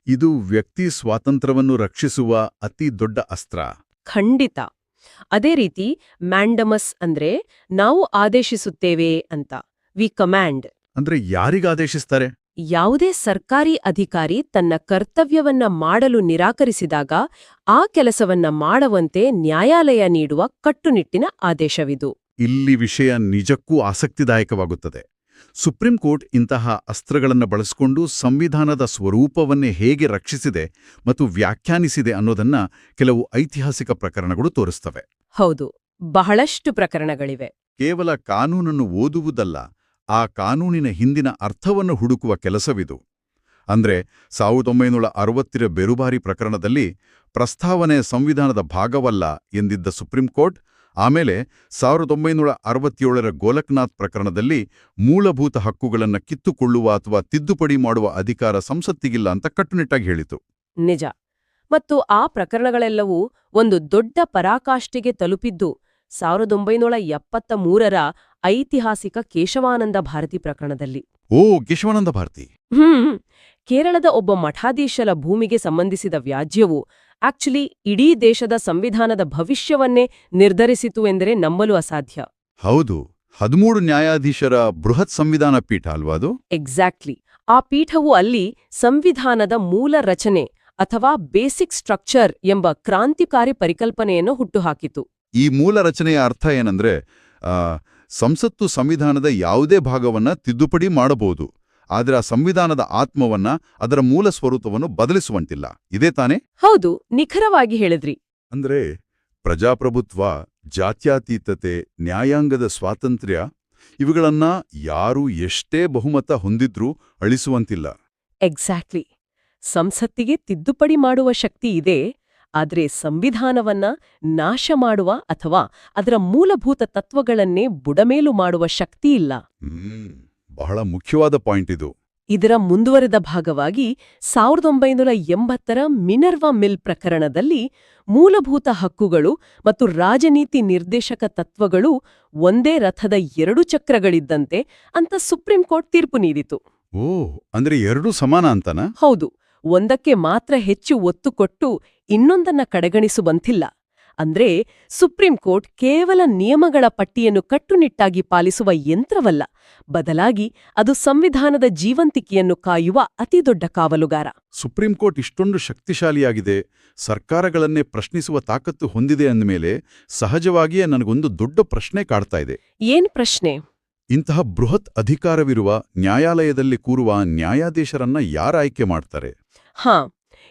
ಇದು ವ್ಯಕ್ತಿ ಸ್ವಾತಂತ್ರ್ಯವನ್ನು ರಕ್ಷಿಸುವ ಅತಿ ದೊಡ್ಡ ಅಸ್ತ್ರ. ಖಂಡಿತ. ಅದೇ ರೀತಿ ಮ್ಯಾಂಡಮಸ್ ಅಂದ್ರೆ ನಾವು ಆದೇಶಿಸುತ್ತೇವೆ ಅಂತ. We command. ಅಂದ್ರೆ ಯಾರಿಗಾದೇಶಿಸ್ತಾರೆ? ಯಾವುದೇ ಸರ್ಕಾರಿ ಅಧಿಕಾರಿ ತನ್ನ ಕರ್ತವ್ಯವನ್ನ ಮಾಡಲು ನಿರಾಕರಿಸಿದಾಗ ಆ ಕೆಲಸವನ್ನ ಮಾಡುವಂತೆ ನ್ಯಾಯಾಲಯ ನೀಡುವ ಕಟ್ಟುನಿಟ್ಟಿನ ಆದೇಶವಿದು. ಇಲ್ಲಿ ವಿಷಯ ನಿಜಕ್ಕೂ ಆಸಕ್ತಿದಾಯಕವಾಗುತ್ತದೆ. ಸುಪ್ರೀಂ ಕೋರ್ಟ್ ಇಂತಹ ಅಸ್ತ್ರಗಳನ್ನು ಬಳಸಿಕೊಂಡು ಸಂವಿಧಾನದ ಸ್ವರೂಪವನ್ನೇ ಹೇಗೆ ರಕ್ಷಿಸಿದೆ ಮತ್ತು ವ್ಯಾಖ್ಯಾನಿಸಿದೆ ಅನ್ನೋದನ್ನ ಕೆಲವು ಐತಿಹಾಸಿಕ ಪ್ರಕರಣಗಳು ತೋರಿಸ್ತವೆ. ಹೌದು, ಬಹಳಷ್ಟು ಪ್ರಕರಣಗಳಿವೆ. ಕೇವಲ ಕಾನೂನನ್ನು ಓದುವುದಲ್ಲ, ಆ ಕಾನೂನಿನ ಹಿಂದಿನ ಅರ್ಥವನ್ನು ಹುಡುಕುವ ಕೆಲಸವಿದು. ಅಂದ್ರೆ 1960ರ ಬೇರುಬಾರಿ ಪ್ರಕರಣದಲ್ಲಿ ಪ್ರಸ್ತಾವನೆ ಸಂವಿಧಾನದ ಭಾಗವಲ್ಲ ಎಂದಿದ್ದ ಸುಪ್ರೀಂ ಕೋರ್ಟ್ ಆಮೇಲೆ 1967ರ ಗೋಲಕ್ನಾಥ್ ಪ್ರಕರಣದಲ್ಲಿ ಮೂಲಭೂತ ಹಕ್ಕುಗಳನ್ನು ಕಿತ್ತುಕೊಳ್ಳುವ ಅಥವಾ ತಿದ್ದುಪಡಿ ಮಾಡುವ ಅಧಿಕಾರ ಸಂಸತ್ತಿಗಿಲ್ಲ ಅಂತ ಕಟ್ಟುನಿಟ್ಟಾಗಿ ಹೇಳಿತು. ನಿಜ. ಮತ್ತು ಆ ಪ್ರಕರಣಗಳೆಲ್ಲವೂ ಒಂದು ದೊಡ್ಡ ಪರಾಕಾಷ್ಠೆಗೆ ತಲುಪಿದ್ದು 1973ರ ಐತಿಹಾಸಿಕ ಕೇಶವಾನಂದ ಭಾರತಿ ಪ್ರಕರಣದಲ್ಲಿ. ಓ, ಕೇಶವಾನಂದ ಭಾರತಿ. ಕೇರಳದ ಒಬ್ಬ ಮಠಾಧೀಶರ ಭೂಮಿಗೆ ಸಂಬಂಧಿಸಿದ ವ್ಯಾಜ್ಯವು ಆಕ್ಚುಲಿ ಇಡೀ ದೇಶದ ಸಂವಿಧಾನದ ಭವಿಷ್ಯವನ್ನೇ ನಿರ್ಧರಿಸಿತು ಎಂದರೆ ನಂಬಲು ಅಸಾಧ್ಯ. ಹೌದು, 13 ನ್ಯಾಯಾಧೀಶರ ಬೃಹತ್ ಸಂವಿಧಾನ ಪೀಠ ಅಲ್ವಾ ಅದು? ಎಕ್ಸಾಕ್ಟ್ಲಿ. ಆ ಪೀಠವು ಅಲ್ಲಿ ಸಂವಿಧಾನದ ಮೂಲ ರಚನೆ ಅಥವಾ ಬೇಸಿಕ್ ಸ್ಟ್ರಕ್ಚರ್ ಎಂಬ ಕ್ರಾಂತಿಕಾರಿ ಪರಿಕಲ್ಪನೆಯನ್ನು ಹುಟ್ಟುಹಾಕಿತು. ಈ ಮೂಲ ರಚನೆಯ ಅರ್ಥ ಏನಂದ್ರೆ ಸಂಸತ್ತು ಸಂವಿಧಾನದ ಯಾವುದೇ ಭಾಗವನ್ನ ತಿದ್ದುಪಡಿ ಮಾಡಬಹುದು, ಆದರೆ ಆ ಸಂವಿಧಾನದ ಆತ್ಮವನ್ನ, ಅದರ ಮೂಲ ಸ್ವರೂಪವನ್ನು ಬದಲಿಸುವಂತಿಲ್ಲ. ಇದೇ ತಾನೇ? ಹೌದು, ನಿಖರವಾಗಿ ಹೇಳಿದ್ರಿ. ಅಂದ್ರೆ ಪ್ರಜಾಪ್ರಭುತ್ವ, ಜಾತ್ಯತೀತತೆ, ನ್ಯಾಯಾಂಗದ ಸ್ವಾತಂತ್ರ್ಯ ಇವುಗಳನ್ನ ಯಾರು ಎಷ್ಟೇ ಬಹುಮತ ಹೊಂದಿದ್ರೂ ಅಳಿಸುವಂತಿಲ್ಲ. ಎಕ್ಸಾಕ್ಟ್ಲಿ. ಸಂಸತ್ತಿಗೆ ತಿದ್ದುಪಡಿ ಮಾಡುವ ಶಕ್ತಿ ಇದೆ, ಆದರೆ ಸಂವಿಧಾನವನ್ನ ನಾಶ ಮಾಡುವ ಅಥವಾ ಅದರ ಮೂಲಭೂತ ತತ್ವಗಳನ್ನೇ ಬುಡಮೇಲು ಮಾಡುವ ಶಕ್ತಿ ಇಲ್ಲ. ಬಹಳ ಮುಖ್ಯವಾದ ಪಾಯಿಂಟ್ ಇದು. ಇದರ ಮುಂದುವರೆದ ಭಾಗವಾಗಿ 1980ರ ಮಿನರ್ವಾ ಮಿಲ್ ಪ್ರಕರಣದಲ್ಲಿ ಮೂಲಭೂತ ಹಕ್ಕುಗಳು ಮತ್ತು ರಾಜನೀತಿ ನಿರ್ದೇಶಕ ತತ್ವಗಳು ಒಂದೇ ರಥದ 2 ಚಕ್ರಗಳಿದ್ದಂತೆ ಅಂತ ಸುಪ್ರೀಂ ಕೋರ್ಟ್ ತೀರ್ಪು ನೀಡಿತು. ಓ, ಅಂದ್ರೆ ಎರಡೂ ಸಮಾನ ಅಂತನಾ? ಹೌದು, ಒಂದಕ್ಕೆ ಮಾತ್ರ ಹೆಚ್ಚು ಒತ್ತು ಕೊಟ್ಟು ಇನ್ನೊಂದನ್ನ ಕಡೆಗಣಿಸುವಂತಿಲ್ಲ. ಅಂದ್ರೆ ಸುಪ್ರೀಂ ಕೋರ್ಟ್ ಕೇವಲ ನಿಯಮಗಳ ಪಟ್ಟಿಯನ್ನು ಕಟ್ಟುನಿಟ್ಟಾಗಿ ಪಾಲಿಸುವ ಯಂತ್ರವಲ್ಲ, ಬದಲಾಗಿ ಅದು ಸಂವಿಧಾನದ ಜೀವಂತಿಕೆಯನ್ನು ಕಾಯುವ ಅತಿದೊಡ್ಡ ಕಾವಲುಗಾರ. ಸುಪ್ರೀಂ ಕೋರ್ಟ್ ಇಷ್ಟೊಂದು ಶಕ್ತಿಶಾಲಿಯಾಗಿದೆ, ಸರ್ಕಾರಗಳನ್ನೇ ಪ್ರಶ್ನಿಸುವ ತಾಕತ್ತು ಹೊಂದಿದೆ ಅಂದಮೇಲೆ ಸಹಜವಾಗಿಯೇ ನನಗೊಂದು ದೊಡ್ಡ ಪ್ರಶ್ನೆ ಕಾಡ್ತಾ ಇದೆ. ಏನ್ ಪ್ರಶ್ನೆ? ಇಂತಹ ಬೃಹತ್ ಅಧಿಕಾರವಿರುವ ನ್ಯಾಯಾಲಯದಲ್ಲಿ ಕೂರುವ ನ್ಯಾಯಾಧೀಶರನ್ನ ಯಾರು ಆಯ್ಕೆ ಮಾಡ್ತಾರೆ?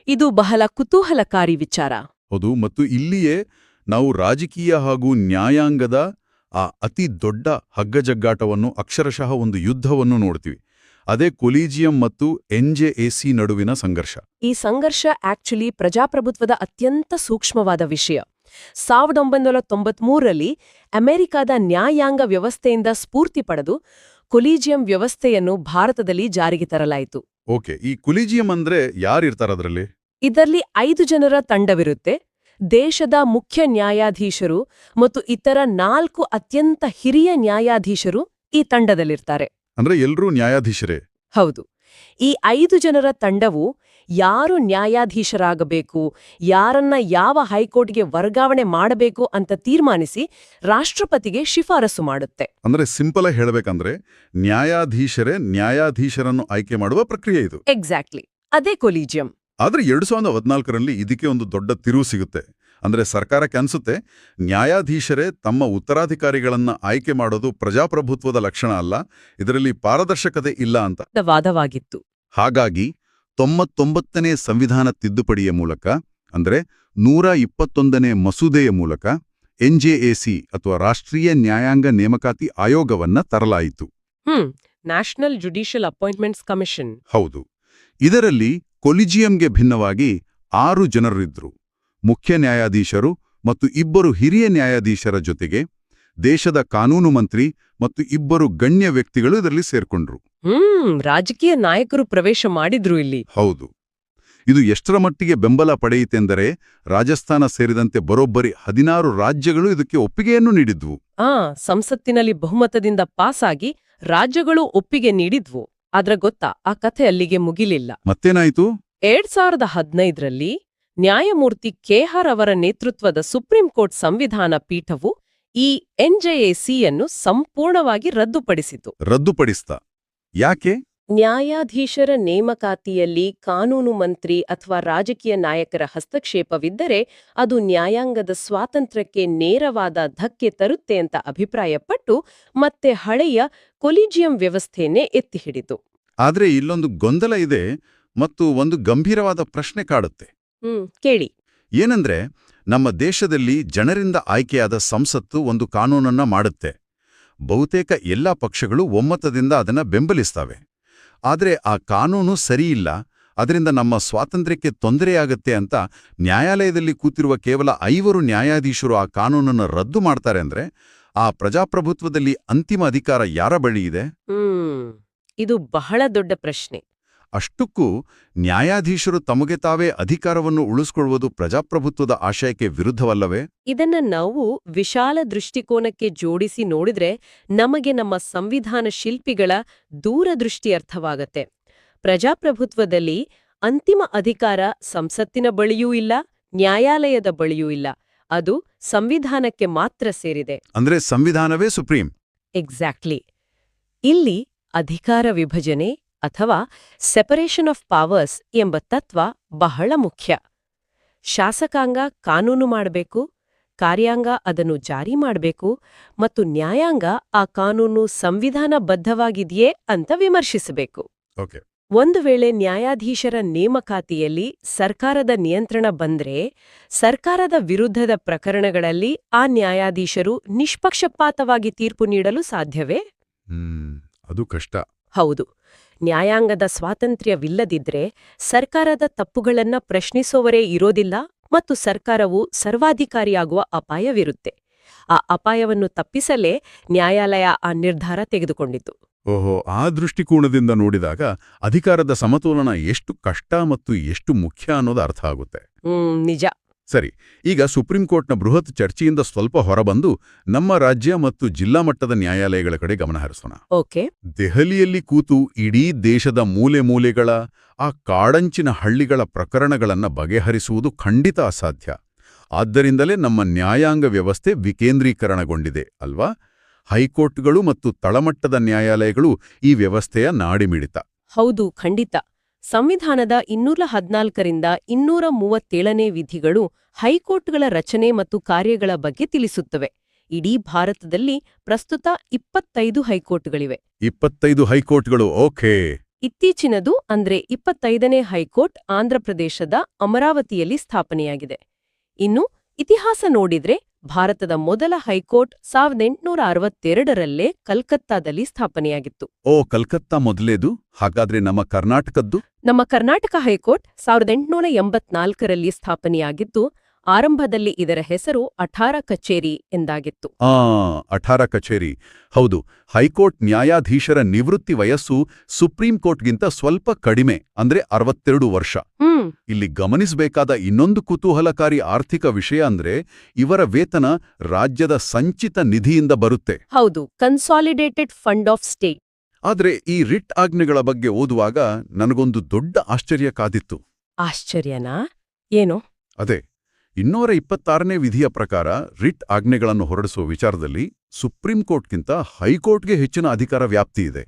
ಇದು ಬಹಳ ಕುತೂಹಲಕಾರಿ ವಿಚಾರ. ಹೌದು, ಮತ್ತು ಇಲ್ಲಿಯೇ ನಾವು ರಾಜಕೀಯ ಹಾಗೂ ನ್ಯಾಯಾಂಗದ ಆ ಅತಿ ದೊಡ್ಡ ಹಗ್ಗಜಗ್ಗಾಟವನ್ನು, ಅಕ್ಷರಶಃ ಒಂದು ಯುದ್ಧವನ್ನು ನೋಡ್ತೀವಿ. ಅದೇ ಕೊಲೀಜಿಯಂ ಮತ್ತು ಎನ್ಜೆಎಸಿ ನಡುವಿನ ಸಂಘರ್ಷ. ಈ ಸಂಘರ್ಷ ಆಕ್ಚುಲಿ ಪ್ರಜಾಪ್ರಭುತ್ವದ ಅತ್ಯಂತ ಸೂಕ್ಷ್ಮವಾದ ವಿಷಯ. 1993ರಲ್ಲಿ ಅಮೆರಿಕಾದ ನ್ಯಾಯಾಂಗ ವ್ಯವಸ್ಥೆಯಿಂದ ಸ್ಫೂರ್ತಿ ಪಡೆದು ಕೊಲೀಜಿಯಂ ವ್ಯವಸ್ಥೆಯನ್ನು ಭಾರತದಲ್ಲಿ ಜಾರಿಗೆ ತರಲಾಯಿತು. ಓಕೆ, ಈ ಕೊಲೀಜಿಯಂ ಅಂದ್ರೆ ಯಾರಿರ್ತಾರದ್ರಲ್ಲಿ? ಇದರಲ್ಲಿ 5 ಜನರ ತಂಡವಿರುತ್ತೆ. ದೇಶದ ಮುಖ್ಯ ನ್ಯಾಯಾಧೀಶರು ಮತ್ತು ಇತರ 4 ಅತ್ಯಂತ ಹಿರಿಯ ನ್ಯಾಯಾಧೀಶರು ಈ ತಂಡದಲ್ಲಿರ್ತಾರೆ. ಅಂದ್ರೆ ಎಲ್ರೂ ನ್ಯಾಯಾಧೀಶರೇ? ಹೌದು. ಈ 5 ಜನರ ತಂಡವು ಯಾರು ನ್ಯಾಯಾಧೀಶರಾಗಬೇಕು, ಯಾರನ್ನ ಯಾವ ಹೈಕೋರ್ಟ್ಗೆ ವರ್ಗಾವಣೆ ಮಾಡಬೇಕು ಅಂತ ತೀರ್ಮಾನಿಸಿ ರಾಷ್ಟ್ರಪತಿಗೆ ಶಿಫಾರಸು ಮಾಡುತ್ತೆ. ಅಂದ್ರೆ ಸಿಂಪಲ್ ಆಗಿ ಹೇಳಬೇಕಂದ್ರೆ ನ್ಯಾಯಾಧೀಶರೇ ನ್ಯಾಯಾಧೀಶರನ್ನು ಆಯ್ಕೆ ಮಾಡುವ ಪ್ರಕ್ರಿಯೆ ಇದು. ಎಕ್ಸಾಕ್ಟ್ಲಿ, ಅದೇ ಕೊಲೀಜಿಯಂ. ಆದ್ರೆ 2014ರಲ್ಲಿ ಇದಕ್ಕೆ ಒಂದು ದೊಡ್ಡ ತಿರುವು ಸಿಗುತ್ತೆ. ಅಂದ್ರೆ ಸರ್ಕಾರಕ್ಕೆ ಅನ್ಸುತ್ತೆ ನ್ಯಾಯಾಧೀಶರೇ ತಮ್ಮ ಉತ್ತರಾಧಿಕಾರಿಗಳನ್ನ ಆಯ್ಕೆ ಮಾಡೋದು ಪ್ರಜಾಪ್ರಭುತ್ವದ ಲಕ್ಷಣ ಅಲ್ಲ, ಇದರಲ್ಲಿ ಪಾರದರ್ಶಕತೆ ಇಲ್ಲ ಅಂತ. ವಾದವಾಗಿತ್ತು. ಹಾಗಾಗಿ 99ನೇ ಸಂವಿಧಾನ ತಿದ್ದುಪಡಿಯ ಮೂಲಕ ಅಂದ್ರೆ 121ನೇ ಮಸೂದೆಯ ಮೂಲಕ ಎನ್ಜೆಎಸಿ ಅಥವಾ ರಾಷ್ಟ್ರೀಯ ನ್ಯಾಯಾಂಗ ನೇಮಕಾತಿ ಆಯೋಗವನ್ನ ತರಲಾಯಿತು. National judicial appointments commission. ಹೌದು. ಇದರಲ್ಲಿ ಕೊಲಿಜಿಯಂಗೆ ಭಿನ್ನವಾಗಿ 6 ಜನರಿದ್ರು. ಮುಖ್ಯ ನ್ಯಾಯಾಧೀಶರು ಮತ್ತು 2 ಹಿರಿಯ ನ್ಯಾಯಾಧೀಶರ ಜೊತೆಗೆ ದೇಶದ ಕಾನೂನು ಮಂತ್ರಿ ಮತ್ತು 2 ಗಣ್ಯ ವ್ಯಕ್ತಿಗಳು ಇದರಲ್ಲಿ ಸೇರ್ಕೊಂಡ್ರು. ರಾಜಕೀಯ ನಾಯಕರು ಪ್ರವೇಶ ಮಾಡಿದ್ರು ಇಲ್ಲಿ. ಹೌದು. ಇದು ಎಷ್ಟರ ಮಟ್ಟಿಗೆ ಬೆಂಬಲ ಪಡೆಯಿತೆಂದರೆ ರಾಜಸ್ಥಾನ ಸೇರಿದಂತೆ ಬರೋಬ್ಬರಿ 16 ರಾಜ್ಯಗಳು ಇದಕ್ಕೆ ಒಪ್ಪಿಗೆಯನ್ನು ನೀಡಿದ್ವು. ಸಂಸತ್ತಿನಲ್ಲಿ ಬಹುಮತದಿಂದ ಪಾಸಾಗಿ ರಾಜ್ಯಗಳು ಒಪ್ಪಿಗೆ ನೀಡಿದ್ವು. ಆದ್ರೆ ಗೊತ್ತಾ, ಆ ಕಥೆ ಅಲ್ಲಿಗೆ ಮುಗಿಲಿಲ್ಲ. ಮತ್ತೇನಾಯ್ತು? 2015ರಲ್ಲಿ ನ್ಯಾಯಮೂರ್ತಿ ಕೆಆರ್ ಅವರ ನೇತೃತ್ವದ ಸುಪ್ರೀಂ ಕೋರ್ಟ್ ಸಂವಿಧಾನ ಪೀಠವು ಈ ಎನ್ಜೆಎಸಿಯನ್ನು ಸಂಪೂರ್ಣವಾಗಿ ರದ್ದುಪಡಿಸಿತು. ರದ್ದುಪಡಿಸ್ತಾ? ಯಾಕೆ? ನ್ಯಾಯಾಧೀಶರ ನೇಮಕಾತಿಯಲ್ಲಿ ಕಾನೂನು ಮಂತ್ರಿ ಅಥವಾ ರಾಜಕೀಯ ನಾಯಕರ ಹಸ್ತಕ್ಷೇಪವಿದ್ದರೆ ಅದು ನ್ಯಾಯಾಂಗದ ಸ್ವಾತಂತ್ರ್ಯಕ್ಕೆ ನೇರವಾದ ಧಕ್ಕೆ ತರುತ್ತೆ ಅಂತ ಅಭಿಪ್ರಾಯಪಟ್ಟು ಮತ್ತೆ ಹಳೆಯ ಕೊಲಿಜಿಯಂ ವ್ಯವಸ್ಥೆಯನ್ನೇ ಎತ್ತಿ ಹಿಡಿತು. ಆದ್ರೆ ಇಲ್ಲೊಂದು ಗೊಂದಲ ಇದೆ ಮತ್ತು ಒಂದು ಗಂಭೀರವಾದ ಪ್ರಶ್ನೆ ಕಾಡುತ್ತೆ. ಕೇಳಿ. ಏನಂದ್ರೆ, ನಮ್ಮ ದೇಶದಲ್ಲಿ ಜನರಿಂದ ಆಯ್ಕೆಯಾದ ಸಂಸತ್ತು ಒಂದು ಕಾನೂನನ್ನ ಮಾಡುತ್ತೆ. ಬಹುತೇಕ ಎಲ್ಲಾ ಪಕ್ಷಗಳು ಒಮ್ಮತದಿಂದ ಅದನ್ನ ಬೆಂಬಲಿಸ್ತವೆ. ಆದ್ರೆ ಆ ಕಾನೂನು ಸರಿಯಿಲ್ಲ, ಅದರಿಂದ ನಮ್ಮ ಸ್ವಾತಂತ್ರ್ಯಕ್ಕೆ ತೊಂದರೆಯಾಗತ್ತೆ ಅಂತ ನ್ಯಾಯಾಲಯದಲ್ಲಿ ಕೂತಿರುವ ಕೇವಲ 5 ನ್ಯಾಯಾಧೀಶರು ಆ ಕಾನೂನನ್ನು ರದ್ದು ಮಾಡ್ತಾರೆ ಅಂದ್ರೆ ಆ ಪ್ರಜಾಪ್ರಭುತ್ವದಲ್ಲಿ ಅಂತಿಮ ಅಧಿಕಾರ ಯಾರ ಬಳಿ ಇದೆ? ಇದು ಬಹಳ ದೊಡ್ಡ ಪ್ರಶ್ನೆ. ಅಷ್ಟಕ್ಕೂ ನ್ಯಾಯಾಧೀಶರು ತಮಗೆ ತಾವೇ ಅಧಿಕಾರವನ್ನು ಉಳಿಸ್ಕೊಳ್ಳುವುದು ಪ್ರಜಾಪ್ರಭುತ್ವದ ಆಶಯಕ್ಕೆ ವಿರುದ್ಧವಲ್ಲವೇ? ಇದನ್ನ ನಾವು ವಿಶಾಲ ದೃಷ್ಟಿಕೋನಕ್ಕೆ ಜೋಡಿಸಿ ನೋಡಿದ್ರೆ ನಮಗೆ ನಮ್ಮ ಸಂವಿಧಾನ ಶಿಲ್ಪಿಗಳ ದೂರದೃಷ್ಟಿ ಅರ್ಥವಾಗತ್ತೆ. ಪ್ರಜಾಪ್ರಭುತ್ವದಲ್ಲಿ ಅಂತಿಮ ಅಧಿಕಾರ ಸಂಸತ್ತಿನ ಬಳಿಯೂ ಇಲ್ಲ, ನ್ಯಾಯಾಲಯದ ಬಳಿಯೂ ಇಲ್ಲ. ಅದು ಸಂವಿಧಾನಕ್ಕೆ ಮಾತ್ರ ಸೇರಿದೆ. ಅಂದ್ರೆ ಸಂವಿಧಾನವೇ ಸುಪ್ರೀಂ. ಎಕ್ಸಾಕ್ಟ್ಲಿ. ಇಲ್ಲಿ ಅಧಿಕಾರ ವಿಭಜನೆ ಅಥವಾ ಸೆಪರೇಷನ್ ಆಫ್ ಪವರ್ಸ್ ಎಂಬ ತತ್ವ ಬಹಳ ಮುಖ್ಯ. ಶಾಸಕಾಂಗ ಕಾನೂನು ಮಾಡಬೇಕು, ಕಾರ್ಯಾಂಗ ಅದನ್ನು ಜಾರಿ ಮಾಡಬೇಕು ಮತ್ತು ನ್ಯಾಯಾಂಗ ಆ ಕಾನೂನು ಸಂವಿಧಾನಬದ್ಧವಾಗಿದೆಯೇ ಅಂತ ವಿಮರ್ಶಿಸಬೇಕು. ಒಂದು ವೇಳೆ ನ್ಯಾಯಾಧೀಶರ ನೇಮಕಾತಿಯಲ್ಲಿ ಸರ್ಕಾರದ ನಿಯಂತ್ರಣ ಬಂದ್ರೆ ಸರ್ಕಾರದ ವಿರುದ್ಧದ ಪ್ರಕರಣಗಳಲ್ಲಿ ಆ ನ್ಯಾಯಾಧೀಶರು ನಿಷ್ಪಕ್ಷಪಾತವಾಗಿ ತೀರ್ಪು ನೀಡಲು ಸಾಧ್ಯವೇ? ಅದು ಕಷ್ಟ. ಹೌದು. ನ್ಯಾಯಾಂಗದ ಸ್ವಾತಂತ್ರ್ಯವಿಲ್ಲದಿದ್ರೆ ಸರ್ಕಾರದ ತಪ್ಪುಗಳನ್ನ ಪ್ರಶ್ನಿಸೋವರೇ ಇರೋದಿಲ್ಲ ಮತ್ತು ಸರ್ಕಾರವು ಸರ್ವಾಧಿಕಾರಿಯಾಗುವ ಅಪಾಯವಿರುತ್ತೆ. ಆ ಅಪಾಯವನ್ನು ತಪ್ಪಿಸಲೇ ನ್ಯಾಯಾಲಯ ಆ ನಿರ್ಧಾರ ತೆಗೆದುಕೊಂಡಿತು. ಓಹೋ, ಆ ದೃಷ್ಟಿಕೋನದಿಂದ ನೋಡಿದಾಗ ಅಧಿಕಾರದ ಸಮತೋಲನ ಎಷ್ಟು ಕಷ್ಟ ಮತ್ತು ಎಷ್ಟು ಮುಖ್ಯ ಅನ್ನೋದು ಅರ್ಥ ಆಗುತ್ತೆ. ನಿಜ. ಸರಿ, ಈಗ ಸುಪ್ರೀಂ ಕೋರ್ಟ್ನ ಬೃಹತ್ ಚರ್ಚೆಯಿಂದ ಸ್ವಲ್ಪ ಹೊರಬಂದು ನಮ್ಮ ರಾಜ್ಯ ಮತ್ತು ಜಿಲ್ಲಾ ಮಟ್ಟದ ನ್ಯಾಯಾಲಯಗಳ ಕಡೆ ಗಮನ ಹರಿಸೋಣ. ಓಕೆ. ದೆಹಲಿಯಲ್ಲಿ ಕೂತು ಇಡೀ ದೇಶದ ಮೂಲೆ ಮೂಲೆಗಳ ಆ ಕಾಡಂಚಿನ ಹಳ್ಳಿಗಳ ಪ್ರಕರಣಗಳನ್ನು ಬಗೆಹರಿಸುವುದು ಖಂಡಿತ ಅಸಾಧ್ಯ. ಆದ್ದರಿಂದಲೇ ನಮ್ಮ ನ್ಯಾಯಾಂಗ ವ್ಯವಸ್ಥೆ ವಿಕೇಂದ್ರೀಕರಣಗೊಂಡಿದೆ ಅಲ್ವಾ? ಹೈಕೋರ್ಟ್ಗಳು ಮತ್ತು ತಳಮಟ್ಟದ ನ್ಯಾಯಾಲಯಗಳು ಈ ವ್ಯವಸ್ಥೆಯ ನಾಡಿಮಿಡಿತ. ಹೌದು, ಖಂಡಿತ. ಸಂವಿಧಾನದ 214ರಿಂದ 237ನೇ ವಿಧಿಗಳು ಹೈಕೋರ್ಟ್ಗಳ ರಚನೆ ಮತ್ತು ಕಾರ್ಯಗಳ ಬಗ್ಗೆ ತಿಳಿಸುತ್ತವೆ. ಇಡೀ ಭಾರತದಲ್ಲಿ ಪ್ರಸ್ತುತ 25 ಹೈಕೋರ್ಟ್ಗಳಿವೆ. 25 ಹೈಕೋರ್ಟ್ಗಳು, ಓಕೆ. ಇತ್ತೀಚಿನದು ಅಂದ್ರೆ 25ನೇ ಹೈಕೋರ್ಟ್ ಆಂಧ್ರಪ್ರದೇಶದ ಅಮರಾವತಿಯಲ್ಲಿ ಸ್ಥಾಪನೆಯಾಗಿದೆ. ಇನ್ನು ಇತಿಹಾಸ ನೋಡಿದ್ರೆ ಭಾರತದ ಮೊದಲ ಹೈಕೋರ್ಟ್ 1862ರಲ್ಲೇ ಕಲ್ಕತ್ತಾದಲ್ಲಿ ಸ್ಥಾಪನೆಯಾಗಿತ್ತು. ಓ, ಕಲ್ಕತ್ತಾ ಮೊದಲೇದು. ಹಾಗಾದ್ರೆ ನಮ್ಮ ಕರ್ನಾಟಕದ್ದು? ನಮ್ಮ ಕರ್ನಾಟಕ ಹೈಕೋರ್ಟ್ 1884ರಲ್ಲಿ ಸ್ಥಾಪನೆಯಾಗಿದ್ದು ಆರಂಭದಲ್ಲಿ ಇದರ ಹೆಸರು ಅಠಾರ ಕಚೇರಿ ಎಂದಾಗಿತ್ತು. ಅಠಾರ ಕಚೇರಿ. ಹೌದು, ಹೈಕೋರ್ಟ್ ನ್ಯಾಯಾಧೀಶರ ನಿವೃತ್ತಿ ವಯಸ್ಸು ಸುಪ್ರೀಂ ಕೋರ್ಟ್ಗಿಂತ ಸ್ವಲ್ಪ ಕಡಿಮೆ, ಅಂದ್ರೆ 62 ವರ್ಷ. ಇಲ್ಲಿ ಗಮನಿಸಬೇಕಾದ ಇನ್ನೊಂದು ಕುತೂಹಲಕಾರಿ ಆರ್ಥಿಕ ವಿಷಯ ಅಂದ್ರೆ ಇವರ ವೇತನ ರಾಜ್ಯದ ಸಂಚಿತ ನಿಧಿಯಿಂದ ಬರುತ್ತೆ. ಹೌದು, ಕನ್ಸಾಲಿಡೇಟೆಡ್ ಫಂಡ್ ಆಫ್ ಸ್ಟೇಟ್. ಆದ್ರೆ ಈ ರಿಟ್ ಆಜ್ಞೆಗಳ ಬಗ್ಗೆ ಓದುವಾಗ ನನಗೊಂದು ದೊಡ್ಡ ಆಶ್ಚರ್ಯ ಕಾದಿತ್ತು. ಆಶ್ಚರ್ಯನಾ? ಏನೋ? ಅದೇ, 226ನೇ ವಿಧಿಯ ಪ್ರಕಾರ ರಿಟ್ ಆಜ್ಞೆಗಳನ್ನು ಹೊರಡಿಸುವ ವಿಚಾರದಲ್ಲಿ ಸುಪ್ರೀಂ ಕೋರ್ಟ್ಗಿಂತ ಹೈಕೋರ್ಟ್ಗೆ ಹೆಚ್ಚಿನ ಅಧಿಕಾರ ವ್ಯಾಪ್ತಿ ಇದೆ.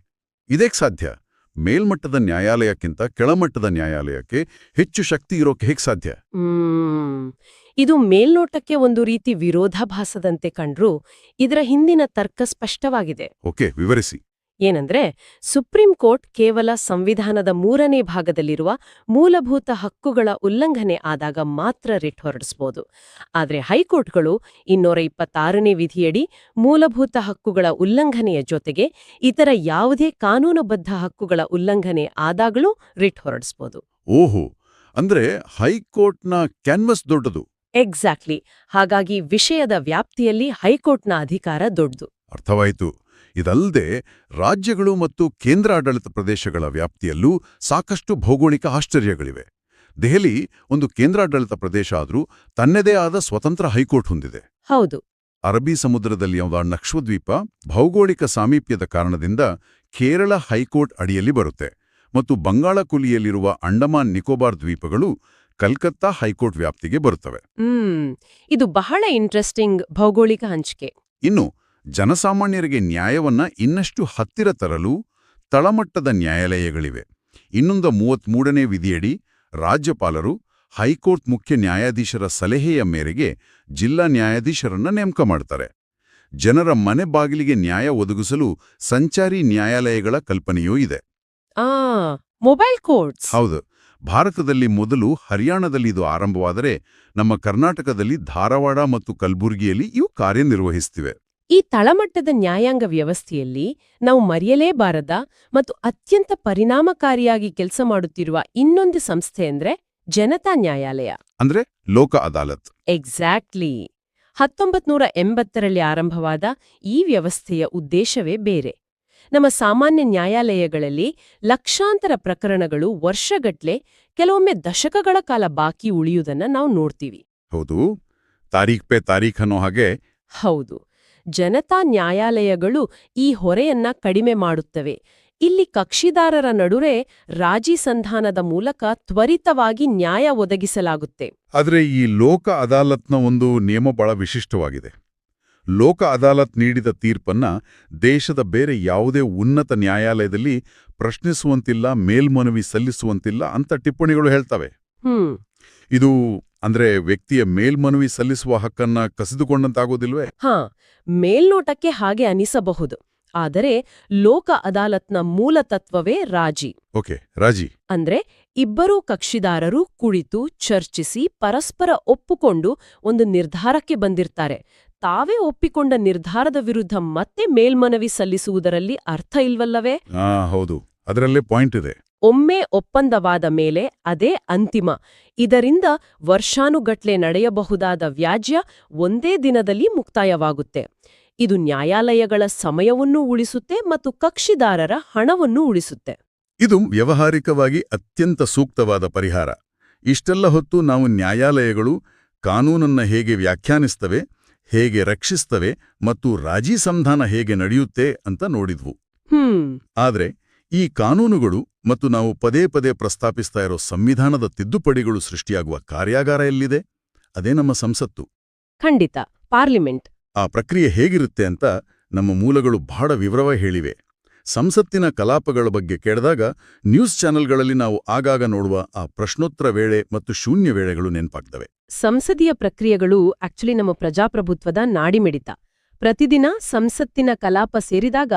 ಇದೇಕ್ ಸಾಧ್ಯ? ಮೇಲ್ಮಟ್ಟದ ನ್ಯಾಯಾಲಯಕ್ಕಿಂತ ಕೆಳಮಟ್ಟದ ನ್ಯಾಯಾಲಯಕ್ಕೆ ಹೆಚ್ಚು ಶಕ್ತಿ ಇರೋಕೆ ಹೇಗೆ ಸಾಧ್ಯ? ಇದು ಮೇಲ್ನೋಟಕ್ಕೆ ಒಂದು ರೀತಿ ವಿರೋಧಾಭಾಸದಂತೆ ಕಂಡ್ರೂ ಇದರ ಹಿಂದಿನ ತರ್ಕ ಸ್ಪಷ್ಟವಾಗಿದೆ. ಓಕೆ, ವಿವರಿಸಿ. ಏನಂದ್ರೆ ಸುಪ್ರೀಂ ಕೋರ್ಟ್ ಕೇವಲ ಸಂವಿಧಾನದ 3ನೇ ಭಾಗದಲ್ಲಿರುವ ಮೂಲಭೂತ ಹಕ್ಕುಗಳ ಉಲ್ಲಂಘನೆ ಆದಾಗ ಮಾತ್ರ ರಿಟ್ ಹೊರಡಿಸಬಹುದು. ಆದರೆ ಹೈಕೋರ್ಟ್ಗಳು 226ನೇ ವಿಧಿಯಡಿ ಮೂಲಭೂತ ಹಕ್ಕುಗಳ ಉಲ್ಲಂಘನೆಯ ಜೊತೆಗೆ ಇತರ ಯಾವುದೇ ಕಾನೂನುಬದ್ಧ ಹಕ್ಕುಗಳ ಉಲ್ಲಂಘನೆ ಆದಾಗಲೂ ರಿಟ್ ಹೊರಡಿಸಬಹುದು. ಓಹೋ, ಅಂದ್ರೆ ಹೈಕೋರ್ಟ್ನ ಕ್ಯಾನ್ವಸ್ ದೊಡ್ಡದು. ಎಕ್ಸಾಕ್ಟ್ಲಿ. ಹಾಗಾಗಿ ವಿಷಯದ ವ್ಯಾಪ್ತಿಯಲ್ಲಿ ಹೈಕೋರ್ಟ್ನ ಅಧಿಕಾರ ದೊಡ್ಡದು. ಅರ್ಥವಾಯಿತು. ಇದಲ್ಲದೆ ರಾಜ್ಯಗಳು ಮತ್ತು ಕೇಂದ್ರಾಡಳಿತ ಪ್ರದೇಶಗಳ ವ್ಯಾಪ್ತಿಯಲ್ಲೂ ಸಾಕಷ್ಟು ಭೌಗೋಳಿಕ ಆಶ್ಚರ್ಯಗಳಿವೆ. ದೆಹಲಿ ಒಂದು ಕೇಂದ್ರಾಡಳಿತ ಪ್ರದೇಶ ಆದರೂ ತನ್ನದೇ ಆದ ಸ್ವತಂತ್ರ ಹೈಕೋರ್ಟ್ ಹೊಂದಿದೆ. ಹೌದು. ಅರಬ್ಬಿ ಸಮುದ್ರದಲ್ಲಿ ಲಕ್ಷದ್ವೀಪ ಭೌಗೋಳಿಕ ಸಾಮೀಪ್ಯದ ಕಾರಣದಿಂದ ಕೇರಳ ಹೈಕೋರ್ಟ್ ಅಡಿಯಲ್ಲಿ ಬರುತ್ತೆ ಮತ್ತು ಬಂಗಾಳ ಕೊಲ್ಲಿಯಲ್ಲಿರುವ ಅಂಡಮಾನ್ ನಿಕೋಬಾರ್ ದ್ವೀಪಗಳು ಕಲ್ಕತ್ತಾ ಹೈಕೋರ್ಟ್ ವ್ಯಾಪ್ತಿಗೆ ಬರುತ್ತವೆ. ಇದು ಬಹಳ ಇಂಟ್ರೆಸ್ಟಿಂಗ್ ಭೌಗೋಳಿಕ ಹಂಚಿಕೆ. ಇನ್ನು ಜನಸಾಮಾನ್ಯರಿಗೆ ನ್ಯಾಯವನ್ನ ಇನ್ನಷ್ಟು ಹತ್ತಿರ ತರಲು ತಳಮಟ್ಟದ ನ್ಯಾಯಾಲಯಗಳಿವೆ. 233ನೇ ವಿಧಿಯಡಿ ರಾಜ್ಯಪಾಲರು ಹೈಕೋರ್ಟ್ ಮುಖ್ಯ ನ್ಯಾಯಾಧೀಶರ ಸಲಹೆಯ ಮೇರೆಗೆ ಜಿಲ್ಲಾ ನ್ಯಾಯಾಧೀಶರನ್ನ ನೇಮಕ ಮಾಡ್ತಾರೆ. ಜನರ ಮನೆ ಬಾಗಿಲಿಗೆ ನ್ಯಾಯ ಒದಗಿಸಲು ಸಂಚಾರಿ ನ್ಯಾಯಾಲಯಗಳ ಕಲ್ಪನೆಯೂ ಇದೆ. Mobile courts. ಹೌದು. ಭಾರತದಲ್ಲಿ ಮೊದಲು ಹರಿಯಾಣದಲ್ಲಿ ಇದು ಆರಂಭವಾದರೆ ನಮ್ಮ ಕರ್ನಾಟಕದಲ್ಲಿ ಧಾರವಾಡ ಮತ್ತು ಕಲಬುರಗಿಯಲ್ಲಿ ಇವು ಕಾರ್ಯನಿರ್ವಹಿಸುತ್ತಿವೆ. ಈ ತಳಮಟ್ಟದ ನ್ಯಾಯಾಂಗ ವ್ಯವಸ್ಥೆಯಲ್ಲಿ ನಾವು ಮರೆಯಲೇಬಾರದ ಮತ್ತು ಅತ್ಯಂತ ಪರಿಣಾಮಕಾರಿಯಾಗಿ ಕೆಲಸ ಮಾಡುತ್ತಿರುವ ಇನ್ನೊಂದು ಸಂಸ್ಥೆ ಅಂದ್ರೆ ಜನತಾ ನ್ಯಾಯಾಲಯ, ಅಂದ್ರೆ ಲೋಕ ಅದಾಲತ್. ಎಕ್ಸಾಕ್ಟ್ಲಿ. 1980ರಲ್ಲಿ ಆರಂಭವಾದ ಈ ವ್ಯವಸ್ಥೆಯ ಉದ್ದೇಶವೇ ಬೇರೆ. ನಮ್ಮ ಸಾಮಾನ್ಯ ನ್ಯಾಯಾಲಯಗಳಲ್ಲಿ ಲಕ್ಷಾಂತರ ಪ್ರಕರಣಗಳು ವರ್ಷಗಟ್ಲೆ, ಕೆಲವೊಮ್ಮೆ ದಶಕಗಳ ಕಾಲ ಬಾಕಿ ಉಳಿಯುವುದನ್ನ ನಾವು ನೋಡ್ತೀವಿ. ಹೌದು, ತಾರೀಖ್ ಪೇ ತಾರೀಖ್ ಅನ್ನೋ ಹಾಗೆ. ಹೌದು. ಜನತಾ ನ್ಯಾಯಾಲಯಗಳು ಈ ಹೊರೆಯನ್ನ ಕಡಿಮೆ ಮಾಡುತ್ತವೆ. ಇಲ್ಲಿ ಕಕ್ಷಿದಾರರ ನಡುವೆ ರಾಜಿ ಸಂಧಾನದ ಮೂಲಕ ತ್ವರಿತವಾಗಿ ನ್ಯಾಯ ಒದಗಿಸಲಾಗುತ್ತೆ. ಆದರೆ ಈ ಲೋಕ ಅದಾಲತ್ನ ಒಂದು ನಿಯಮ ಬಹಳ ವಿಶಿಷ್ಟವಾಗಿದೆ. ಲೋಕ ಅದಾಲತ್ ನೀಡಿದ ತೀರ್ಪನ್ನ ದೇಶದ ಬೇರೆ ಯಾವುದೇ ಉನ್ನತ ನ್ಯಾಯಾಲಯದಲ್ಲಿ ಪ್ರಶ್ನಿಸುವಂತಿಲ್ಲ, ಮೇಲ್ಮನವಿ ಸಲ್ಲಿಸುವಂತಿಲ್ಲ ಅಂತ ಟಿಪ್ಪಣಿಗಳು ಹೇಳ್ತವೆ. ಇದು ಅಂದ್ರೆ ವ್ಯಕ್ತಿಯ ಮೇಲ್ಮನವಿ ಸಲ್ಲಿಸುವ ಹಕ್ಕನ್ನ ಕಸಿದುಕೊಂಡಂತಾಗೋದಿಲ್ವೇ? ಮೇಲ್ನೋಟಕ್ಕೆ ಹಾಗೆ ಅನಿಸಬಹುದು. ಆದರೆ ಲೋಕ ಅದಾಲತ್ನ ಮೂಲ ತತ್ವವೇ ರಾಜಿ. ಓಕೆ, ರಾಜಿ ಅಂದ್ರೆ ಇಬ್ಬರೂ ಕಕ್ಷಿದಾರರು ಕುಳಿತು ಚರ್ಚಿಸಿ ಪರಸ್ಪರ ಒಪ್ಪುಕೊಂಡು ಒಂದು ನಿರ್ಧಾರಕ್ಕೆ ಬಂದಿರ್ತಾರೆ. ತಾವೇ ಒಪ್ಪಿಕೊಂಡ ನಿರ್ಧಾರದ ವಿರುದ್ಧ ಮತ್ತೆ ಮೇಲ್ಮನವಿ ಸಲ್ಲಿಸುವುದರಲ್ಲಿ ಅರ್ಥ ಇಲ್ವಲ್ಲವೇ? ಹೌದು, ಅದರಲ್ಲೇ ಪಾಯಿಂಟ್ ಇದೆ. ಒಮ್ಮೆ ಒಪ್ಪಂದವಾದ ಮೇಲೆ ಅದೇ ಅಂತಿಮ. ಇದರಿಂದ ವರ್ಷಾನುಗಟ್ಲೆ ನಡೆಯಬಹುದಾದ ವ್ಯಾಜ್ಯ ಒಂದೇ ದಿನದಲ್ಲಿ ಮುಕ್ತಾಯವಾಗುತ್ತೆ. ಇದು ನ್ಯಾಯಾಲಯಗಳ ಸಮಯವನ್ನೂ ಉಳಿಸುತ್ತೆ ಮತ್ತು ಕಕ್ಷಿದಾರರ ಹಣವನ್ನೂ ಉಳಿಸುತ್ತೆ. ಇದು ವ್ಯಾವಹಾರಿಕವಾಗಿ ಅತ್ಯಂತ ಸೂಕ್ತವಾದ ಪರಿಹಾರ. ಇಷ್ಟೆಲ್ಲ ಹೊತ್ತು ನಾವು ನ್ಯಾಯಾಲಯಗಳು ಕಾನೂನನ್ನ ಹೇಗೆ ವ್ಯಾಖ್ಯಾನಿಸ್ತವೆ, ಹೇಗೆ ರಕ್ಷಿಸ್ತವೆ ಮತ್ತು ರಾಜಿ ಸಂಧಾನ ಹೇಗೆ ನಡೆಯುತ್ತೆ ಅಂತ ನೋಡಿದ್ವು. ಆದ್ರೆ ಈ ಕಾನೂನುಗಳು ಮತ್ತು ನಾವು ಪದೇ ಪದೇ ಪ್ರಸ್ತಾಪಿಸ್ತಾ ಇರೋ ಸಂವಿಧಾನದ ತಿದ್ದುಪಡಿಗಳು ಸೃಷ್ಟಿಯಾಗುವ ಕಾರ್ಯಾಗಾರ ಎಲ್ಲಿದೆ? ಅದೇ ನಮ್ಮ ಸಂಸತ್ತು. ಖಂಡಿತ, ಪಾರ್ಲಿಮೆಂಟ್. ಆ ಪ್ರಕ್ರಿಯೆ ಹೇಗಿರುತ್ತೆ ಅಂತ ನಮ್ಮ ಮೂಲಗಳು ಬಹಳ ವಿವರವಾಗಿ ಹೇಳಿವೆ. ಸಂಸತ್ತಿನ ಕಲಾಪಗಳ ಬಗ್ಗೆ ಕೇಳಿದಾಗ ನ್ಯೂಸ್ ಚಾನೆಲ್ಗಳಲ್ಲಿ ನಾವು ಆಗಾಗ ನೋಡುವ ಆ ಪ್ರಶ್ನೋತ್ತರ ವೇಳೆ ಮತ್ತು ಶೂನ್ಯ ವೇಳೆಗಳು ನೆನಪಾಗ್ತವೆ. ಸಂಸದೀಯ ಪ್ರಕ್ರಿಯೆಗಳು ಆಕ್ಚುಲಿ ನಮ್ಮ ಪ್ರಜಾಪ್ರಭುತ್ವದ ನಾಡಿಮಿಡಿತ. ಪ್ರತಿದಿನ ಸಂಸತ್ತಿನ ಕಲಾಪ ಸೇರಿದಾಗ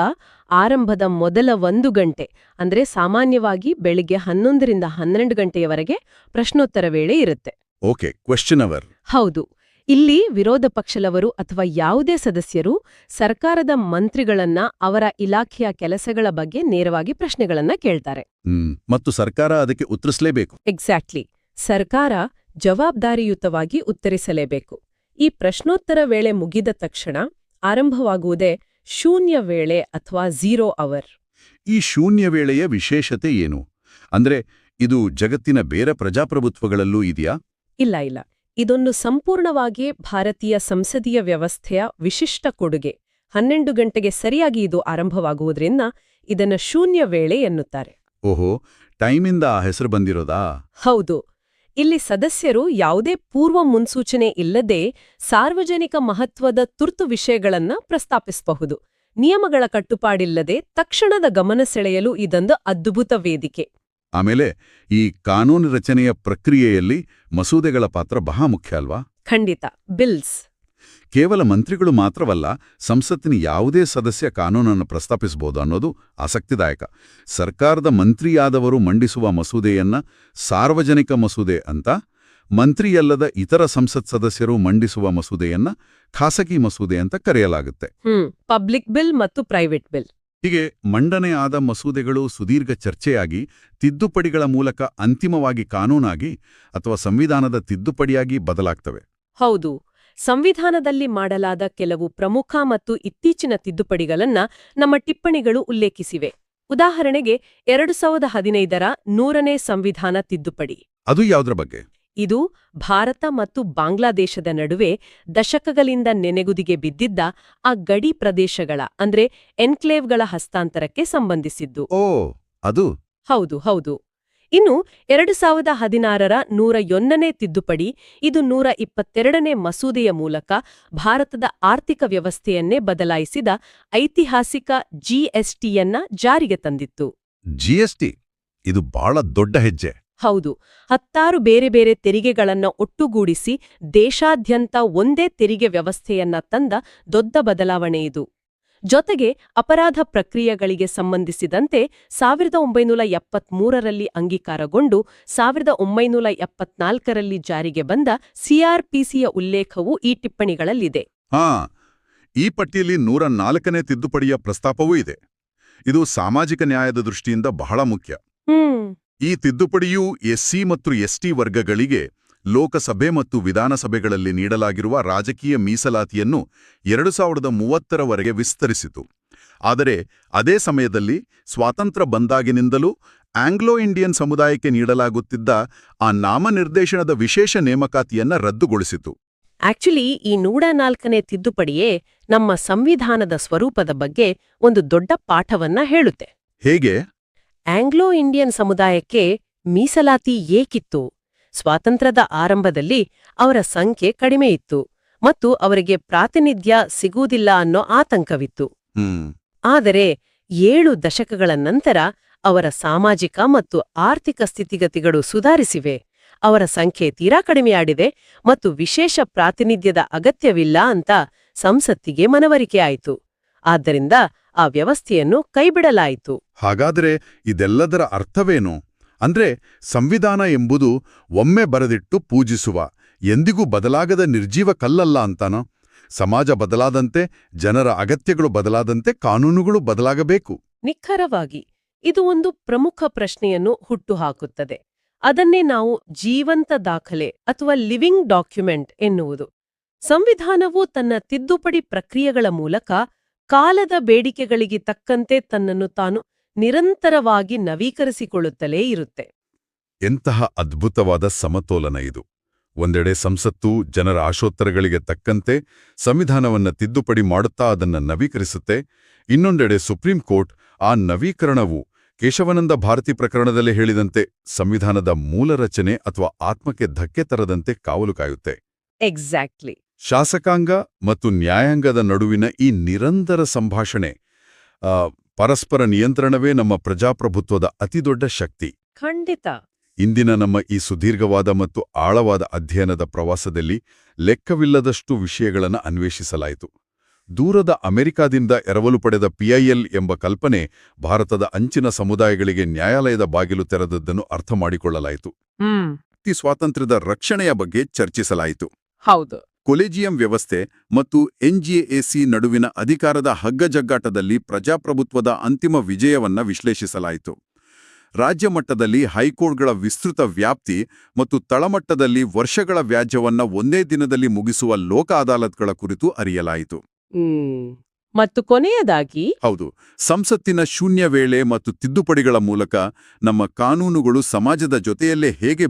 ಆರಂಭದ ಮೊದಲ 1 ಗಂಟೆ ಅಂದ್ರೆ ಸಾಮಾನ್ಯವಾಗಿ ಬೆಳಿಗ್ಗೆ 11ರಿಂದ 12 ಗಂಟೆಯವರೆಗೆ ಪ್ರಶ್ನೋತ್ತರ ವೇಳೆ ಇರುತ್ತೆ. Okay, question hour. ಹೌದು. ಇಲ್ಲಿ ವಿರೋಧ ಪಕ್ಷದವರು ಅಥವಾ ಯಾವುದೇ ಸದಸ್ಯರು ಸರ್ಕಾರದ ಮಂತ್ರಿಗಳನ್ನ ಅವರ ಇಲಾಖೆಯ ಕೆಲಸಗಳ ಬಗ್ಗೆ ನೇರವಾಗಿ ಪ್ರಶ್ನೆಗಳನ್ನ ಕೇಳ್ತಾರೆ. ಮತ್ತು ಸರ್ಕಾರ ಅದಕ್ಕೆ ಉತ್ತರಿಸಲೇಬೇಕು. ಎಕ್ಸಾಕ್ಟ್ಲಿ. ಸರ್ಕಾರ ಜವಾಬ್ದಾರಿಯುತವಾಗಿ ಉತ್ತರಿಸಲೇಬೇಕು. ಈ ಪ್ರಶ್ನೋತ್ತರ ವೇಳೆ ಮುಗಿದ ತಕ್ಷಣ ಆರಂಭವಾಗುವುದೇ ಶೂನ್ಯ ವೇಳೆ ಅಥವಾ 0 ಅವರ್. ಈ ಶೂನ್ಯ ವೇಳೆಯ ವಿಶೇಷತೆ ಏನು? ಅಂದ್ರೆ ಇದು ಜಗತ್ತಿನ ಬೇರೆ ಪ್ರಜಾಪ್ರಭುತ್ವಗಳಲ್ಲೂ ಇದೆಯಾ? ಇಲ್ಲ. ಇದೊಂದು ಸಂಪೂರ್ಣವಾಗಿ ಭಾರತೀಯ ಸಂಸದೀಯ ವ್ಯವಸ್ಥೆಯ ವಿಶಿಷ್ಟ ಕೊಡುಗೆ. 12 ಗಂಟೆಗೆ ಸರಿಯಾಗಿ ಇದು ಆರಂಭವಾಗುವುದರಿಂದ ಇದನ್ನ ಶೂನ್ಯ ವೇಳೆ ಎನ್ನುತ್ತಾರೆ. ಓಹೋ, ಟೈಮಿಂದ ಆ ಹೆಸರು ಬಂದಿರೋದಾ? ಹೌದು. ಇಲ್ಲಿ ಸದಸ್ಯರು ಯಾವುದೇ ಪೂರ್ವ ಮುನ್ಸೂಚನೆ ಇಲ್ಲದೆ ಸಾರ್ವಜನಿಕ ಮಹತ್ವದ ತುರ್ತು ವಿಷಯಗಳನ್ನ ಪ್ರಸ್ತಾಪಿಸಬಹುದು. ನಿಯಮಗಳ ಕಟ್ಟುಪಾಡಿಲ್ಲದೆ ತಕ್ಷಣದ ಗಮನ ಸೆಳೆಯಲು ಇದೊಂದು ಅದ್ಭುತ ವೇದಿಕೆ. ಆಮೇಲೆ ಈ ಕಾನೂನು ರಚನೆಯ ಪ್ರಕ್ರಿಯೆಯಲ್ಲಿ ಮಸೂದೆಗಳ ಪಾತ್ರ ಬಹಳ ಮುಖ್ಯ ಅಲ್ವಾ? ಖಂಡಿತ. ಬಿಲ್ಸ್. ಕೇವಲ ಮಂತ್ರಿಗಳು ಮಾತ್ರವಲ್ಲ, ಸಂಸತ್ತಿನ ಯಾವುದೇ ಸದಸ್ಯ ಕಾನೂನನ್ನು ಪ್ರಸ್ತಾಪಿಸಬಹುದು ಅನ್ನೋದು ಆಸಕ್ತಿದಾಯಕ. ಸರ್ಕಾರದ ಮಂತ್ರಿಯಾದವರು ಮಂಡಿಸುವ ಮಸೂದೆಯನ್ನ ಸಾರ್ವಜನಿಕ ಮಸೂದೆ ಅಂತ, ಮಂತ್ರಿಯಲ್ಲದ ಇತರ ಸಂಸತ್ ಸದಸ್ಯರು ಮಂಡಿಸುವ ಮಸೂದೆಯನ್ನ ಖಾಸಗಿ ಮಸೂದೆ ಅಂತ ಕರೆಯಲಾಗುತ್ತೆ. ಪಬ್ಲಿಕ್ ಬಿಲ್ ಮತ್ತು ಪ್ರೈವೇಟ್ ಬಿಲ್. ಹೀಗೆ ಮಂಡನೆ ಆದ ಮಸೂದೆಗಳು ಸುದೀರ್ಘ ಚರ್ಚೆಯಾಗಿ ತಿದ್ದುಪಡಿಗಳ ಮೂಲಕ ಅಂತಿಮವಾಗಿ ಕಾನೂನಾಗಿ ಅಥವಾ ಸಂವಿಧಾನದ ತಿದ್ದುಪಡಿಯಾಗಿ ಬದಲಾಗ್ತವೆ. ಹೌದು. ಸಂವಿಧಾನದಲ್ಲಿ ಮಾಡಲಾದ ಕೆಲವು ಪ್ರಮುಖ ಮತ್ತು ಇತ್ತೀಚಿನ ತಿದ್ದುಪಡಿಗಳನ್ನ ನಮ್ಮ ಟಿಪ್ಪಣಿಗಳು ಉಲ್ಲೇಖಿಸಿವೆ. ಉದಾಹರಣೆಗೆ 2015ರ 100ನೇ ಸಂವಿಧಾನ ತಿದ್ದುಪಡಿ. ಅದು ಯಾವುದರ ಬಗ್ಗೆ? ಇದು ಭಾರತ ಮತ್ತು ಬಾಂಗ್ಲಾದೇಶದ ನಡುವೆ ದಶಕಗಳಿಂದ ನೆನೆಗುದಿಗೆ ಬಿದ್ದಿದ್ದ ಆ ಗಡಿ ಪ್ರದೇಶಗಳ ಅಂದ್ರೆ ಎನ್ಕ್ಲೇವ್ಗಳ ಹಸ್ತಾಂತರಕ್ಕೆ ಸಂಬಂಧಿಸಿದ್ದು. ಓ, ಅದು? ಹೌದು. ಇನ್ನು 2016ರ 101ನೇ ತಿದ್ದುಪಡಿ, ಇದು 122ನೇ ಮಸೂದೆಯ ಮೂಲಕ ಭಾರತದ ಆರ್ಥಿಕ ವ್ಯವಸ್ಥೆಯನ್ನೇ ಬದಲಾಯಿಸಿದ ಐತಿಹಾಸಿಕ ಜಿಎಸ್ಟಿಯನ್ನ ಜಾರಿಗೆ ತಂದಿತ್ತು. ಜಿಎಸ್ಟಿ ಇದು ಬಹಳ ದೊಡ್ಡ ಹೆಜ್ಜೆ. ಹೌದು. 16 ಬೇರೆ ಬೇರೆ ತೆರಿಗೆಗಳನ್ನ ಒಟ್ಟುಗೂಡಿಸಿ ದೇಶಾದ್ಯಂತ ಒಂದೇ ತೆರಿಗೆ ವ್ಯವಸ್ಥೆಯನ್ನ ತಂದ ದೊಡ್ಡ ಬದಲಾವಣೆ ಇದು. ಜೊತೆಗೆ ಅಪರಾಧ ಪ್ರಕ್ರಿಯೆಗಳಿಗೆ ಸಂಬಂಧಿಸಿದಂತೆ 1973ರಲ್ಲಿ ಅಂಗೀಕಾರಗೊಂಡು 1974ರಲ್ಲಿ ಜಾರಿಗೆ ಬಂದ ಸಿಆರ್ಪಿಸಿಯ ಉಲ್ಲೇಖವೂ ಈ ಟಿಪ್ಪಣಿಗಳಲ್ಲಿದೆ. ಈ ಪಟ್ಟಿಯಲ್ಲಿ 104ನೇ ತಿದ್ದುಪಡಿಯ ಪ್ರಸ್ತಾಪವೂ ಇದೆ. ಇದು ಸಾಮಾಜಿಕ ನ್ಯಾಯದ ದೃಷ್ಟಿಯಿಂದ ಬಹಳ ಮುಖ್ಯ. ಈ ತಿದ್ದುಪಡಿಯು ಎಸ್ಸಿ ಮತ್ತು ಎಸ್ಟಿ ವರ್ಗಗಳಿಗೆ ಲೋಕಸಭೆ ಮತ್ತು ವಿಧಾನಸಭೆಗಳಲ್ಲಿ ನೀಡಲಾಗಿರುವ ರಾಜಕೀಯ ಮೀಸಲಾತಿಯನ್ನು 2030ರವರೆಗೆ ವಿಸ್ತರಿಸಿತು. ಆದರೆ ಅದೇ ಸಮಯದಲ್ಲಿ ಸ್ವಾತಂತ್ರ್ಯ ಬಂದಾಗಿನಿಂದಲೂ ಆಂಗ್ಲೋ ಇಂಡಿಯನ್ ಸಮುದಾಯಕ್ಕೆ ನೀಡಲಾಗುತ್ತಿದ್ದ ಆ ನಾಮನಿರ್ದೇಶನದ ವಿಶೇಷ ನೇಮಕಾತಿಯನ್ನ ರದ್ದುಗೊಳಿಸಿತು. ಆಕ್ಚುಲಿ ಈ 104ನೇ ತಿದ್ದುಪಡಿಯೇ ನಮ್ಮ ಸಂವಿಧಾನದ ಸ್ವರೂಪದ ಬಗ್ಗೆ ಒಂದು ದೊಡ್ಡ ಪಾಠವನ್ನ ಹೇಳುತ್ತೆ. ಹೇಗೆ? ಆಂಗ್ಲೋ ಇಂಡಿಯನ್ ಸಮುದಾಯಕ್ಕೆ ಮೀಸಲಾತಿ ಏಕಿತ್ತು? ಸ್ವಾತಂತ್ರ್ಯದ ಆರಂಭದಲ್ಲಿ ಅವರ ಸಂಖ್ಯೆ ಕಡಿಮೆ ಇತ್ತು ಮತ್ತು ಅವರಿಗೆ ಪ್ರಾತಿನಿಧ್ಯ ಸಿಗುವುದಿಲ್ಲ ಅನ್ನೋ ಆತಂಕವಿತ್ತು. ಆದರೆ 7 ದಶಕಗಳ ನಂತರ ಅವರ ಸಾಮಾಜಿಕ ಮತ್ತು ಆರ್ಥಿಕ ಸ್ಥಿತಿಗತಿಗಳು ಸುಧಾರಿಸಿವೆ. ಅವರ ಸಂಖ್ಯೆ ತೀರಾ ಕಡಿಮೆಯಾಡಿದೆ ಮತ್ತು ವಿಶೇಷ ಪ್ರಾತಿನಿಧ್ಯದ ಅಗತ್ಯವಿಲ್ಲ ಅಂತ ಸಂಸತ್ತಿಗೆ ಮನವರಿಕೆ ಆಯಿತು. ಆದ್ದರಿಂದ ಆ ವ್ಯವಸ್ಥೆಯನ್ನು ಕೈಬಿಡಲಾಯಿತು. ಹಾಗಾದರೆ ಇದೆಲ್ಲದರ ಅರ್ಥವೇನು? ಅಂದ್ರೆ ಸಂವಿಧಾನ ಎಂಬುದು ಒಮ್ಮೆ ಬರೆದಿಟ್ಟು ಪೂಜಿಸುವ, ಎಂದಿಗೂ ಬದಲಾಗದ ನಿರ್ಜೀವ ಕಲ್ಲಲ್ಲ ಅಂತಾನೋ? ಸಮಾಜ ಬದಲಾದಂತೆ, ಜನರ ಅಗತ್ಯಗಳು ಬದಲಾದಂತೆ ಕಾನೂನುಗಳು ಬದಲಾಗಬೇಕು. ನಿಖರವಾಗಿ. ಇದು ಒಂದು ಪ್ರಮುಖ ಪ್ರಶ್ನೆಯನ್ನು ಹುಟ್ಟುಹಾಕುತ್ತದೆ. ಅದನ್ನೇ ನಾವು ಜೀವಂತ ದಾಖಲೆ ಅಥವಾ ಲಿವಿಂಗ್ ಡಾಕ್ಯುಮೆಂಟ್ ಎನ್ನುವುದು. ಸಂವಿಧಾನವು ತನ್ನ ತಿದ್ದುಪಡಿ ಪ್ರಕ್ರಿಯೆಗಳ ಮೂಲಕ ಕಾಲದ ಬೇಡಿಕೆಗಳಿಗೆ ತಕ್ಕಂತೆ ತನ್ನನ್ನು ತಾನು ನಿರಂತರವಾಗಿ ನವೀಕರಿಸಿಕೊಳ್ಳುತ್ತಲೇ ಇರುತ್ತೆ. ಎಂತಹ ಅದ್ಭುತವಾದ ಸಮತೋಲನ ಇದು! ಒಂದೆಡೆ ಸಂಸತ್ತು ಜನರ ಆಶೋತ್ತರಗಳಿಗೆ ತಕ್ಕಂತೆ ಸಂವಿಧಾನವನ್ನ ತಿದ್ದುಪಡಿ ಮಾಡುತ್ತಾ ಅದನ್ನ ನವೀಕರಿಸುತ್ತೆ. ಇನ್ನೊಂದೆಡೆ ಸುಪ್ರೀಂ ಕೋರ್ಟ್ ಆ ನವೀಕರಣವು ಕೇಶವಾನಂದ ಭಾರತಿ ಪ್ರಕರಣದಲ್ಲೇ ಹೇಳಿದಂತೆ ಸಂವಿಧಾನದ ಮೂಲ ರಚನೆ ಅಥವಾ ಆತ್ಮಕ್ಕೆ ಧಕ್ಕೆ ತರದಂತೆ ಕಾವಲು ಕಾಯುತ್ತೆ. ಎಕ್ಸಾಕ್ಟ್ಲಿ. ಶಾಸಕಾಂಗ ಮತ್ತು ನ್ಯಾಯಾಂಗದ ನಡುವಿನ ಈ ನಿರಂತರ ಸಂಭಾಷಣೆ, ಪರಸ್ಪರ ನಿಯಂತ್ರಣವೇ ನಮ್ಮ ಪ್ರಜಾಪ್ರಭುತ್ವದ ಅತಿದೊಡ್ಡ ಶಕ್ತಿ. ಖಂಡಿತ. ಇಂದಿನ ನಮ್ಮ ಈ ಸುದೀರ್ಘವಾದ ಮತ್ತು ಆಳವಾದ ಅಧ್ಯಯನದ ಪ್ರವಾಸದಲ್ಲಿ ಲೆಕ್ಕವಿಲ್ಲದಷ್ಟು ವಿಷಯಗಳನ್ನು ಅನ್ವೇಷಿಸಲಾಯಿತು. ದೂರದ ಅಮೆರಿಕಾದಿಂದ ಎರವಲು ಪಡೆದ PIL ಎಂಬ ಕಲ್ಪನೆ ಭಾರತದ ಅಂಚಿನ ಸಮುದಾಯಗಳಿಗೆ ನ್ಯಾಯಾಲಯದ ಬಾಗಿಲು ತೆರೆದದ್ದನ್ನು ಅರ್ಥ ಮಾಡಿಕೊಳ್ಳಲಾಯಿತು. ವ್ಯಕ್ತಿ ಸ್ವಾತಂತ್ರ್ಯದ ರಕ್ಷಣೆಯ ಬಗ್ಗೆ ಚರ್ಚಿಸಲಾಯಿತು. ಹೌದು. ಕೊಲೆಜಿಯಂ ವ್ಯವಸ್ಥೆ ಮತ್ತು NJAC ನಡುವಿನ ಅಧಿಕಾರದ ಹಗ್ಗಜಗ್ಗಾಟದಲ್ಲಿ ಪ್ರಜಾಪ್ರಭುತ್ವದ ಅಂತಿಮ ವಿಜಯವನ್ನ ವಿಶ್ಲೇಷಿಸಲಾಯಿತು. ರಾಜ್ಯ ಮಟ್ಟದಲ್ಲಿ ಹೈಕೋರ್ಟ್ಗಳ ವಿಸ್ತೃತ ವ್ಯಾಪ್ತಿ ಮತ್ತು ತಳಮಟ್ಟದಲ್ಲಿ ವರ್ಷಗಳ ವ್ಯಾಜ್ಯವನ್ನ ಒಂದೇ ದಿನದಲ್ಲಿ ಮುಗಿಸುವ ಲೋಕ ಅದಾಲತ್ಗಳ ಕುರಿತು ಅರಿಯಲಾಯಿತು. ಮತ್ತು ಕೊನೆಯದಾಗಿ, ಹೌದು, ಸಂಸತ್ತಿನ ಶೂನ್ಯ ವೇಳೆ ಮತ್ತು ತಿದ್ದುಪಡಿಗಳ ಮೂಲಕ ನಮ್ಮ ಕಾನೂನುಗಳು ಸಮಾಜದ ಜೊತೆಯಲ್ಲೇ ಹೇಗೆ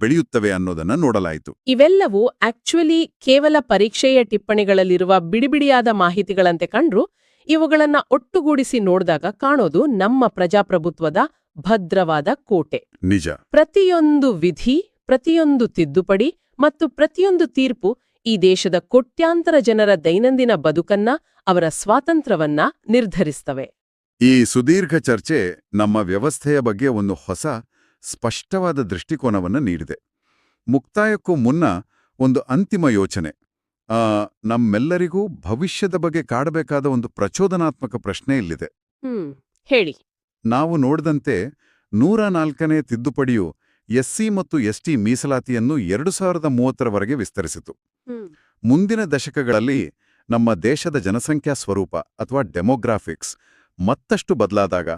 ಬೆಳೆಯುತ್ತವೆ ಅನ್ನೋದನ್ನ ನೋಡಲಾಯಿತು. ಇವೆಲ್ಲವೂ ಆಕ್ಚುಲಿ ಕೇವಲ ಪರೀಕ್ಷೆಯ ಟಿಪ್ಪಣಿಗಳಲ್ಲಿರುವ ಬಿಡಿಬಿಡಿಯಾದ ಮಾಹಿತಿಗಳಂತೆ ಕಂಡ್ರು ಇವುಗಳನ್ನ ಒಟ್ಟುಗೂಡಿಸಿ ನೋಡಿದಾಗ ಕಾಣೋದು ನಮ್ಮ ಪ್ರಜಾಪ್ರಭುತ್ವದ ಭದ್ರವಾದ ಕೋಟೆ. ನಿಜ. ಪ್ರತಿಯೊಂದು ವಿಧಿ, ಪ್ರತಿಯೊಂದು ತಿದ್ದುಪಡಿ ಮತ್ತು ಪ್ರತಿಯೊಂದು ತೀರ್ಪು ಈ ದೇಶದ ಕೋಟ್ಯಾಂತರ ಜನರ ದೈನಂದಿನ ಬದುಕನ್ನ, ಅವರ ಸ್ವಾತಂತ್ರ್ಯವನ್ನ ನಿರ್ಧರಿಸ್ತವೆ. ಈ ಸುದೀರ್ಘ ಚರ್ಚೆ ನಮ್ಮ ವ್ಯವಸ್ಥೆಯ ಬಗ್ಗೆ ಒಂದು ಹೊಸ, ಸ್ಪಷ್ಟವಾದ ದೃಷ್ಟಿಕೋನವನ್ನು ನೀಡಿದೆ. ಮುಕ್ತಾಯಕ್ಕೂ ಮುನ್ನ ಒಂದು ಅಂತಿಮ ಯೋಚನೆ. ನಮ್ಮೆಲ್ಲರಿಗೂ ಭವಿಷ್ಯದ ಬಗ್ಗೆ ಕಾಡಬೇಕಾದ ಒಂದು ಪ್ರಚೋದನಾತ್ಮಕ ಪ್ರಶ್ನೆ ಇಲ್ಲಿದೆ. ಹೇಳಿ. ನಾವು ನೋಡಿದಂತೆ 104ನೇ ತಿದ್ದುಪಡಿಯು ಎಸ್ಸಿ ಮತ್ತು ಎಸ್ಟಿ ಮೀಸಲಾತಿಯನ್ನು 2030ರವರೆಗೆ ವಿಸ್ತರಿಸಿತು. ಮುಂದಿನ ದಶಕಗಳಲ್ಲಿ ನಮ್ಮ ದೇಶದ ಜನಸಂಖ್ಯಾ ಸ್ವರೂಪ ಅಥವಾ ಡೆಮೋಗ್ರಾಫಿಕ್ಸ್ ಮತ್ತಷ್ಟು ಬದಲಾದಾಗ,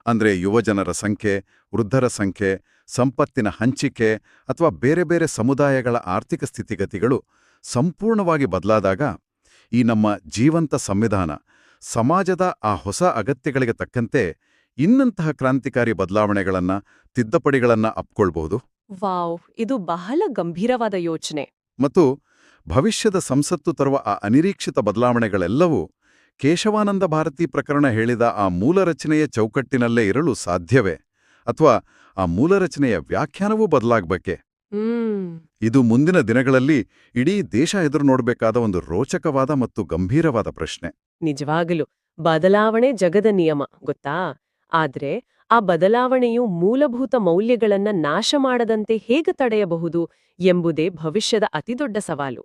ಅಂದ್ರೆ ಯುವಜನರ ಸಂಖ್ಯೆ, ವೃದ್ಧರ ಸಂಖ್ಯೆ, ಸಂಪತ್ತಿನ ಹಂಚಿಕೆ ಅಥವಾ ಬೇರೆ ಬೇರೆ ಸಮುದಾಯಗಳ ಆರ್ಥಿಕ ಸ್ಥಿತಿಗತಿಗಳು ಸಂಪೂರ್ಣವಾಗಿ ಬದಲಾದಾಗ, ಈ ನಮ್ಮ ಜೀವಂತ ಸಂವಿಧಾನ ಸಮಾಜದ ಆ ಹೊಸ ಅಗತ್ಯಗಳಿಗೆ ತಕ್ಕಂತೆ ಇನ್ನಂತಹ ಕ್ರಾಂತಿಕಾರಿ ಬದಲಾವಣೆಗಳನ್ನ, ತಿದ್ದುಪಡಿಗಳನ್ನ ಅಪ್ಕೊಳ್ಬಹುದು. ವಾವ್, ಇದು ಬಹಳ ಗಂಭೀರವಾದ ಯೋಚನೆ. ಮತ್ತು ಭವಿಷ್ಯದ ಸಂಸತ್ತು ತರುವ ಆ ಅನಿರೀಕ್ಷಿತ ಬದಲಾವಣೆಗಳೆಲ್ಲವೂ ಕೇಶವಾನಂದ ಭಾರತಿ ಪ್ರಕರಣ ಹೇಳಿದ ಆ ಮೂಲರಚನೆಯ ಚೌಕಟ್ಟಿನಲ್ಲೇ ಇರಲು ಸಾಧ್ಯವೇ? ಅಥವಾ ಆ ಮೂಲರಚನೆಯ ವ್ಯಾಖ್ಯಾನವೂ ಬದಲಾಗಬೇಕೆ? ಇದು ಮುಂದಿನ ದಿನಗಳಲ್ಲಿ ಇಡೀ ದೇಶ ಎದುರು ನೋಡಬೇಕಾದ ಒಂದು ರೋಚಕವಾದ ಮತ್ತು ಗಂಭೀರವಾದ ಪ್ರಶ್ನೆ. ನಿಜವಾಗಲೂ ಬದಲಾವಣೆ ಜಗದ ನಿಯಮ, ಗೊತ್ತಾ? ಆದ್ರೆ ಆ ಬದಲಾವಣೆಯು ಮೂಲಭೂತ ಮೌಲ್ಯಗಳನ್ನ ನಾಶ ಮಾಡದಂತೆ ಹೇಗೆ ತಡೆಯಬಹುದು ಎಂಬುದೇ ಭವಿಷ್ಯದ ಅತಿದೊಡ್ಡ ಸವಾಲು.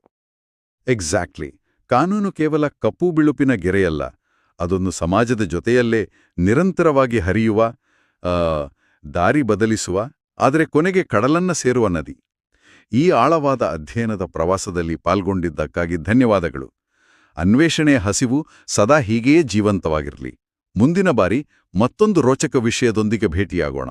ಎಕ್ಸಾಕ್ಟ್ಲಿ. ಕಾನೂನು ಕೇವಲ ಕಪ್ಪು ಬಿಳುಪಿನ ಗೆರೆಯಲ್ಲ, ಅದೊಂದು ಸಮಾಜದ ಜೊತೆಯಲ್ಲೇ ನಿರಂತರವಾಗಿ ಹರಿಯುವ, ದಾರಿ ಬದಲಿಸುವ, ಆದರೆ ಕೊನೆಗೆ ಕಡಲನ್ನ ಸೇರುವ ನದಿ. ಈ ಆಳವಾದ ಅಧ್ಯಯನದ ಪ್ರವಾಸದಲ್ಲಿ ಪಾಲ್ಗೊಂಡಿದ್ದಕ್ಕಾಗಿ ಧನ್ಯವಾದಗಳು. ಅನ್ವೇಷಣೆಯ ಹಸಿವು ಸದಾ ಹೀಗೆಯೇ ಜೀವಂತವಾಗಿರಲಿ. ಮುಂದಿನ ಬಾರಿ ಮತ್ತೊಂದು ರೋಚಕ ವಿಷಯದೊಂದಿಗೆ ಭೇಟಿಯಾಗೋಣ.